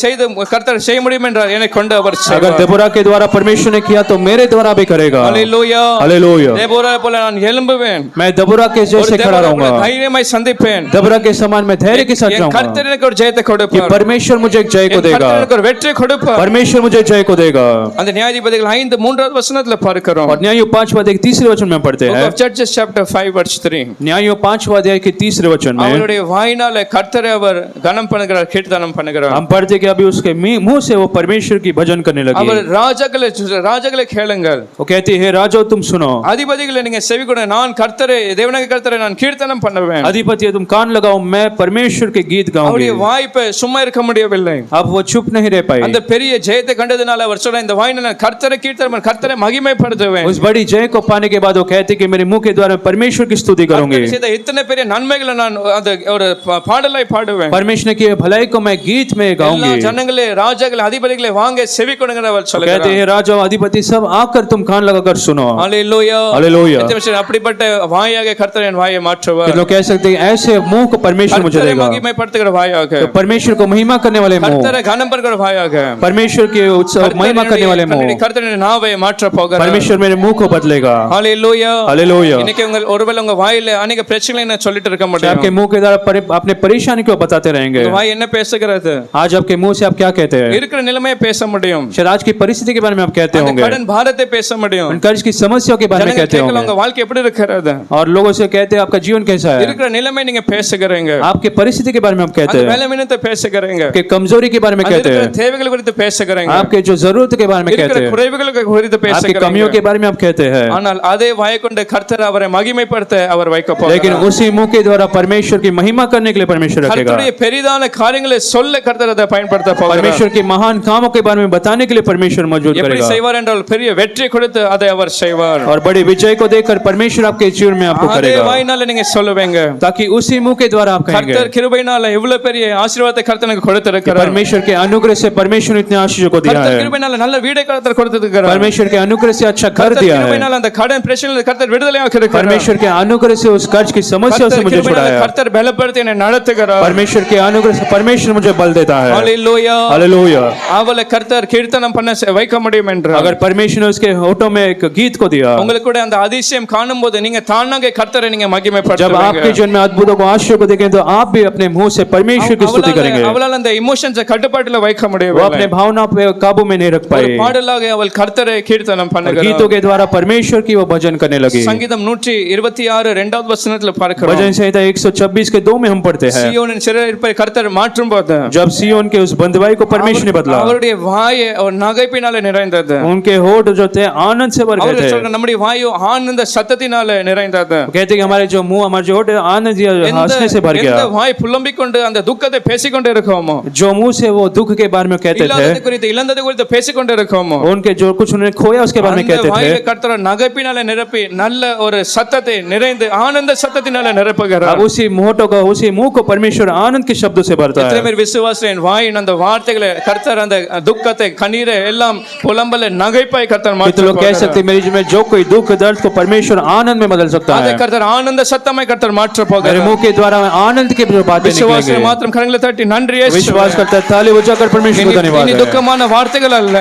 செய்து கர்த்தர் செய்ய முடியும் என்றார், என்னை கொண்டு அவர் अगर செய்வார். देबोरा के द्वारा परमेश्वर ने किया तो मेरे द्वारा भी करेगा। ஹalleluya. हालेलुया। தெபோரா போல நான் எழும்புவேன். मैं देबोरा के ஒரு जैसे खड़ा தெபோரா போல रहूंगा। தைரியமாய் சந்திப்பேன். देबोरा के समान मैं धैर्य के साथ என் जाऊंगा கர்த்தர் எனக்கு ஒரு ஜெயத்தை कि கொடுப்பார். परमेश्वर मुझे एक जय को என் देगा। கர்த்தர் எனக்கு ஒரு வெற்றி கொடுப்பார். परमेश्वर मुझे जय को देगा। அந்த நியாயாதிபதிகள் 5:3 வசனத்துல பார்க்கிறோம். और न्यायों 5वां अध्याय के 3 वचन में पढ़ते Book हैं। of Judges chapter 5 verse 3. न्यायों 5वां अध्याय के 3 वचन में அவருடைய வாயினால கர்த்தரை அவர் கனம் பண்ணுகிறார், கீர்த்தனம் பண்ணுகிறார். हम पढ़ते कि अभी उसके मुंह से वो परमेश्वर की भजन करने लगी। அவர் ராஜாக்களை கேளுங்கள், वो कहती है राजो तुम सुनो, அதிபதிகளை நீங்க செவி கொடுங்க, நான் கர்த்தரை தேவனாகிய கர்த்தரை நான் கீர்த்தனம் பண்ணுவேன். अधिपति तुम कान लगाओ, मैं परमेश्वर के गीत गाऊंगी। அவருடைய வாய்ப்பை சும்மா இருக்க முடியவில்லை. अब वो चुप नहीं रह पाई। அந்த பெரிய ஜெயத்தை கண்டதுனால அவர் சொல்ற இந்த வாயினால நான் கர்த்தரை கீர்த்தனம் கர்த்தரை மகிமைப்படுத்துவேன். उस बड़ी जय को पाने के बाद वो कहती कि मेरे मुंह के द्वारा परमेश्वर की स्तुति करूंगी। கர்த்தர் செய்த இத்தனை பெரிய நன்மைகளை நான் அந்த ஒரு பாடலாய் பாடுவேன். परमेश्वर ने किए भलाई को मैं गीत में எல்லா गाऊंगी। ஜனங்களே ராஜாக்களே அதிபதிகளே வாங்க செவி கொடுங்கன்னு அவர் कहते சொல்கிறார். हैं राजा अधिपति सब आकर तुम कान लगाकर सुनो। ஹalleluya. हालेलुया। அப்படிப்பட்ட வாயாக கர்த்தர் என் வாயை மாற்றுவார். कितने लोग कह सकते हैं ऐसे मुंह को परमेश्वर मुझे கர்த்தரை देगा। மகிமைப்படுத்துகிற வாயாக, तो परमेश्वर को महिमा करने वाले मुंह, கர்த்தரை கனம் பண்ணுகிற வாயாக, परमेश्वर के उत्सव महिमा करने वाले मुंह, கர்த்தருடைய நாவை மாற்ற போகிறார். परमेश्वर मेरे मुंह को बदलेगा। ஹalleluya. हालेलुया। இன்னைக்கு ஒருவேளை உங்க வாயில अनेक பிரச்சனைகளை நான் சொல்லிட்டு இருக்க आपके முடியும். मुंह के द्वारा अपने परेशानी को बताते रहेंगे। உங்க வாய் என்ன பேசுகிறது? आज आपके मुंह से आप क्या कहते हैं? இருக்கிற நிலைமையை பேச முடியும். शायद आज की परिस्थिति के बारे में आप कहते அந்த होंगे, கடன் பாரத்தை பேச முடியும். उन कर्ज की समस्याओं के बारे में ஜனங்கள் कहते கேட்கல होंगे, உங்க வாழ்க்கை எப்படி இருக்கிறது? और लोगों से कहते हैं आपका जीवन कैसा है। இருக்கிற நிலைமை நீங்க பேசுகிறீங்க. आपके परिस्थिति के बारे में आप कहते அந்த हैं, பலவீனத்தை பேசுகிறீங்க. आपके कमजोरी के बारे में कहते இருக்கிற हैं, தேவைகள் குறித்து பேசுகிறீங்க. आपके जो जरूरत के बारे में இருக்கிற कहते हैं, குறைவுகள் குறித்து आपकी பேசுகிறீங்க. कमियों के बारे में आप कहते हैं। ஆனால் அதே வாயை கொண்டு கர்த்தர் அவரை மகிமைப்படுத்த அவர் வைக்க लेकिन போகிறார். उसी मुंह के द्वारा परमेश्वर की महिमा करने के लिए परमेश्वर रखेगा। கர்த்தருடைய பெரிதான காரியங்களை சொல்ல கர்த்தர் அதை பயன்படுத்த போகிறார். परमेश्वर के महान कामों के बारे में बताने के लिए परमेश्वर मौजूद எப்படி करेगा, செய்வார் என்றால் பெரிய வெற்றி கொடுத்து அதை அவர் செய்வார். और बड़ी विजय को देकर परमेश्वर आपके जीवन में आपको அதே करेगा, வாயினால நீங்க சொல்லுவீங்க, ताकि उसी मुंह के द्वारा आप कहेंगे கர்த்தர் கிருபையினால இவ்வளவு பெரிய ஆசீர்வாதத்தை கர்த்தர் எனக்கு கொடுத்திருக்கிறார். परमेश्वर के अनुग्रह से परमेश्वर ने इतने आशीष को दिया கர்த்தர் है, கிருபையினால நல்ல வீடை கர்த்தர் கொடுத்திருக்கிறார். परमेश्वर के अनुग्रह से अच्छा घर கர்த்தர் दिया है, கிருபையினால அந்த கடன் பிரச்சனையில கர்த்தர் விடுதலையாக்கி இருக்கிறார். परमेश्वर के अनुग्रह से उस कर्ज की समस्या से கர்த்தர் मुझे கிருபையினால छुड़ाया, கர்த்தர் பலப்படுத்தி என்னை நடத்துகிறார். परमेश्वर के अनुग्रह से परमेश्वर मुझे बल देता है। ஹalleluya. हालेलुया। அவளை கர்த்தர் கீர்த்தனம் பண்ண வைக்க முடியும் என்றார். अगर परमेश्वर ने उसके होठों में एक गीत को दिया, உங்களுக்கு கூட அந்த அதிசயம் காணும்போது நீங்க தானாக கர்த்தரை நீங்க जब மகிமைப்படுத்துவீங்க. आपके जीवन में अद्भुतों को आश्चर्य को देखें तो आप भी अपने मुंह से परमेश्वर की स्तुति करेंगे। அவளால் அந்த இமோஷன்ஸ் கட்டுப்பாட்டுல வைக்க वो अपने முடியவில்லை. भावना पे काबू में नहीं रख ஒரு पाए, பாடலாக அவள் கர்த்தரை கீர்த்தனம் और பண்ணுகிறார். गीतों के द्वारा परमेश्वर की वो भजन करने लगी। சங்கீதம் 126 இரண்டாவது வசனத்துல பார்க்கிறோம். भजन संहिता 126 के 2 में हम पढ़ते हैं, சீயோனின் சிறையிருப்பை கர்த்தர் மாற்றும்போது जब सिय्योन के उस बंधुआई को परमेश्वर ने बदला, அவருடைய வாய் ஒரு நகைப்பினால நிறைந்தது. उनके होठ जो थे आनंद से भर गए அவர்கள் थे। சொல்ற நம்முடைய வாயு ஆனந்த சத்தத்தினால நிறைந்தது. वो कहते कि हमारे जो मुंह, हमारे जो होठ है, आनंद या हंसने से भर எந்த गया। வாய் புலம்பிக் கொண்டு அந்த துக்கத்தை பேசிக்கொண்டு இருக்கோமோ, जो मुंह से वो दुख के बारे में कहते थे, இல்லாதது குறித்து இழந்தது குறித்து பேசிக்கொண்டு இருக்கோமோ, उनके जो कुछ उन्होंने खोया उसके बारे में அந்த कहते வாயில थे, கர்த்தர் நகைப்பினால நிரப்பி நல்ல ஒரு சத்தத்தை நிறைந்து ஆனந்த சத்தத்தினால நிரப்புகிறார். अब उसी होठों को, उसी मुंह को परमेश्वर आनंद के शब्दों से भरता எத்தனை है। பேர் விசுவாசின் வாயின் அந்த வார்த்தைகளை கர்த்தர் அந்த துக்கத்தை கண்ணீரை எல்லாம் புலம்பல நகைப்பாய் கர்த்தர் कितने लोग कह सकते हैं मेरे जीवन में जो कोई दुख दर्द को परमेश्वर आनंद में बदल सकता அதை है। கர்த்தர் ஆனந்த சத்தமாய் கர்த்தர் மாற்ற मेरे போகிறார். मुंह के द्वारा मैं आनंद की जो बातें விசுவாசம் निकलेंगे, மாத்திரம் கரங்களை தட்டி நன்றி இயேசுவே. विश्वास करता है ताली बजाकर परमेश्वर को இனி धन्यवाद है। துக்கமான வார்த்தைகள் அல்ல,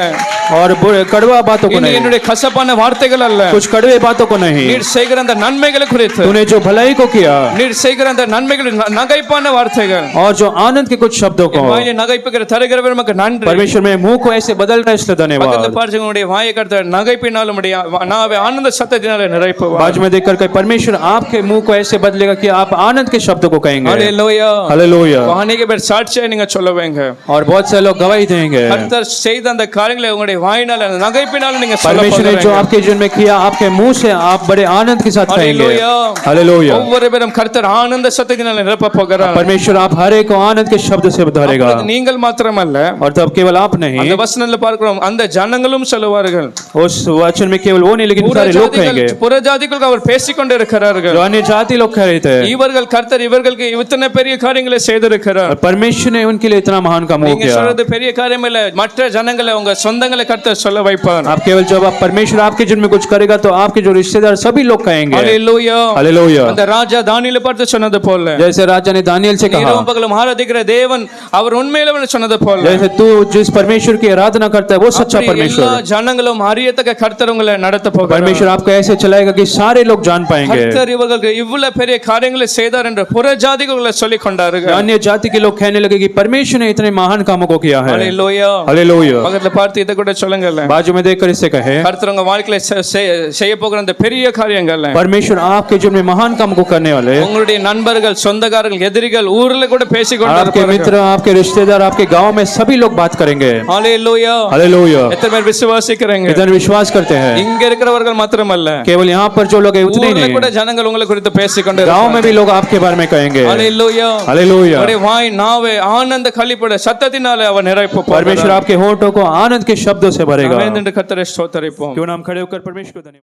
और कड़वा बातों को இனி नहीं, என்னுடைய கசப்பான வார்த்தைகள் அல்ல, कुछ कड़वे बातों को नहीं, நீர் செய்கிற அந்த நன்மைகளை குறித்து, तूने जो भलाई को किया நீர் செய்கிற அந்த நன்மைகள் நகைப்பான வார்த்தைகள், और जो आनंद के कुछ शब्दों को வாயிலே நகைப்புகிற தருகிறவர் நமக்கு நன்றி. परमेश्वर में मुंह को ऐसे बदल रहा है, इसलिए பக்கத்துல धन्यवाद। பாருங்க, உங்களுடைய வாயை கர்த்தர் நகைப்பினாலும் உடைய நாவை ஆனந்த சத்தத்தினால நிரப்புவார். बाजू में देखकर कहीं परमेश्वर आपके मुंह को ऐसे बदलेगा कि आप आनंद के शब्दों को कहेंगे। ஹalleluya. हालेलुया। வாணிக பேர் சாட்சியை நீங்க சொல்லுவீங்க. और बहुत से लोग गवाही देंगे, கர்த்தர் செய்த அந்த காரியங்களை உங்களுடைய வாயினால நகைப்பினால நீங்க சொல்ல परमेश्वर ने जो போறீங்க. आपके जीवन में किया आपके मुंह से आप बड़े आनंद के साथ कहेंगे। ஹalleluya. हालेलुया। ஒவ்வொரு பேரும் கர்த்தர் ஆனந்த சத்தத்தினால நிரப்ப போகிறார். परमेश्वर आप हर एक को आनंद के शब्द से भरेगा, அப்பொழுது நீங்கள் மாத்திரமல்ல, और तब केवल आप அந்த नहीं, வசனத்துல பார்க்கிறோம், அந்த ஜனங்களும் சொல்லுவார்கள். उस वचन में केवल वो नहीं लेकिन सारे लोग कहेंगे, புறஜாதிகளுக்கு அவர் பேசிக்கொண்டே இருக்கிறார்கள். जो अन्य जाति लोग कह रहे थे, இவர்கள் கர்த்தர் இவர்களுக்கு இத்தனை பெரிய காரியங்களை செய்திருக்கிறார். और परमेश्वर ने उनके लिए इतना महान काम நீங்க किया। சொல்றது பெரிய காரியம் இல்ல, மற்ற ஜனங்களை உங்க சொந்தங்களை கர்த்தர் சொல்ல வைப்பார். आप केवल जब आप परमेश्वर आपके जीवन में कुछ करेगा तो आपके जो रिश्तेदार सभी लोग कहेंगे। ஹalleluya. हालेलुया। அந்த ராஜா தானியேலை பார்த்து சொன்னது போல, जैसे राजा ने दानियेल से कहा, இரவும் பகலும் ஆராதிக்கிற தேவன் அவர் உண்மையிலே சொன்னது போல, जैसे तू जिस परमेश्वर की आराधना करता है वो सच्चा அப்படி எல்லா परमेश्वर, ஜனங்களும் அறியத்தக்க கர்த்தர் உங்களை நடத்த போகிறார். परमेश्वर आपको ऐसे चलाएगा कि सारे लोग जान पाएंगे। கர்த்தர் இவர்களுக்கு இவ்வளவு பெரிய காரியங்களை செய்தார் என்று புறஜாதிகளை சொல்லிக் கொண்டார்கள். अन्य जाति के लोग कहने लगे कि परमेश्वर ने इतने महान कामों को किया है। ஹalleluya. हालेलुया। பக்கத்துல பார்த்து இதை கூட சொல்லுங்கல்ல, बाजू में देखकर इससे कहे, கர்த்தர் உங்க வாழ்க்கையில செய்ய போகிற அந்த பெரிய காரியங்கள், परमेश्वर आपके जीवन में महान काम को करने वाले, உங்களுடைய நண்பர்கள், சொந்தக்காரர்கள், எதிரிகள் ஊர்ல கூட பேசிக்கொண்டு आपके मित्र, आपके रिश्तेदार, आपके गांव में सभी लोग बात करेंगे। ஹalleluya. हालेलुया। எத்தனை பேர் விசுவாசிக்கிறீங்க? इतना विश्वास करते हैं, இங்க இருக்கிறவர்கள் மாத்திரமல்ல, केवल यहाँ पर जो लोग हैं उतने ही ஊர்ல नहीं, கூட ஜனங்கள் உங்களை குறித்து பேசிக்கொண்டு गांव में भी लोग आपके बारे में कहेंगे। ஹalleluya. हालेलुया। உங்களுடைய வாய் நாவே ஆனந்த களிப்பட சத்தத்தினால அவர் நிரப்ப परमेश्वर आपके होठों को आनंद के शब्दों से भरेगा। கர்த்தரை ஸ்தோத்திரிப்போம். क्यों नाम खड़े होकर परमेश्वर को धन्यवाद।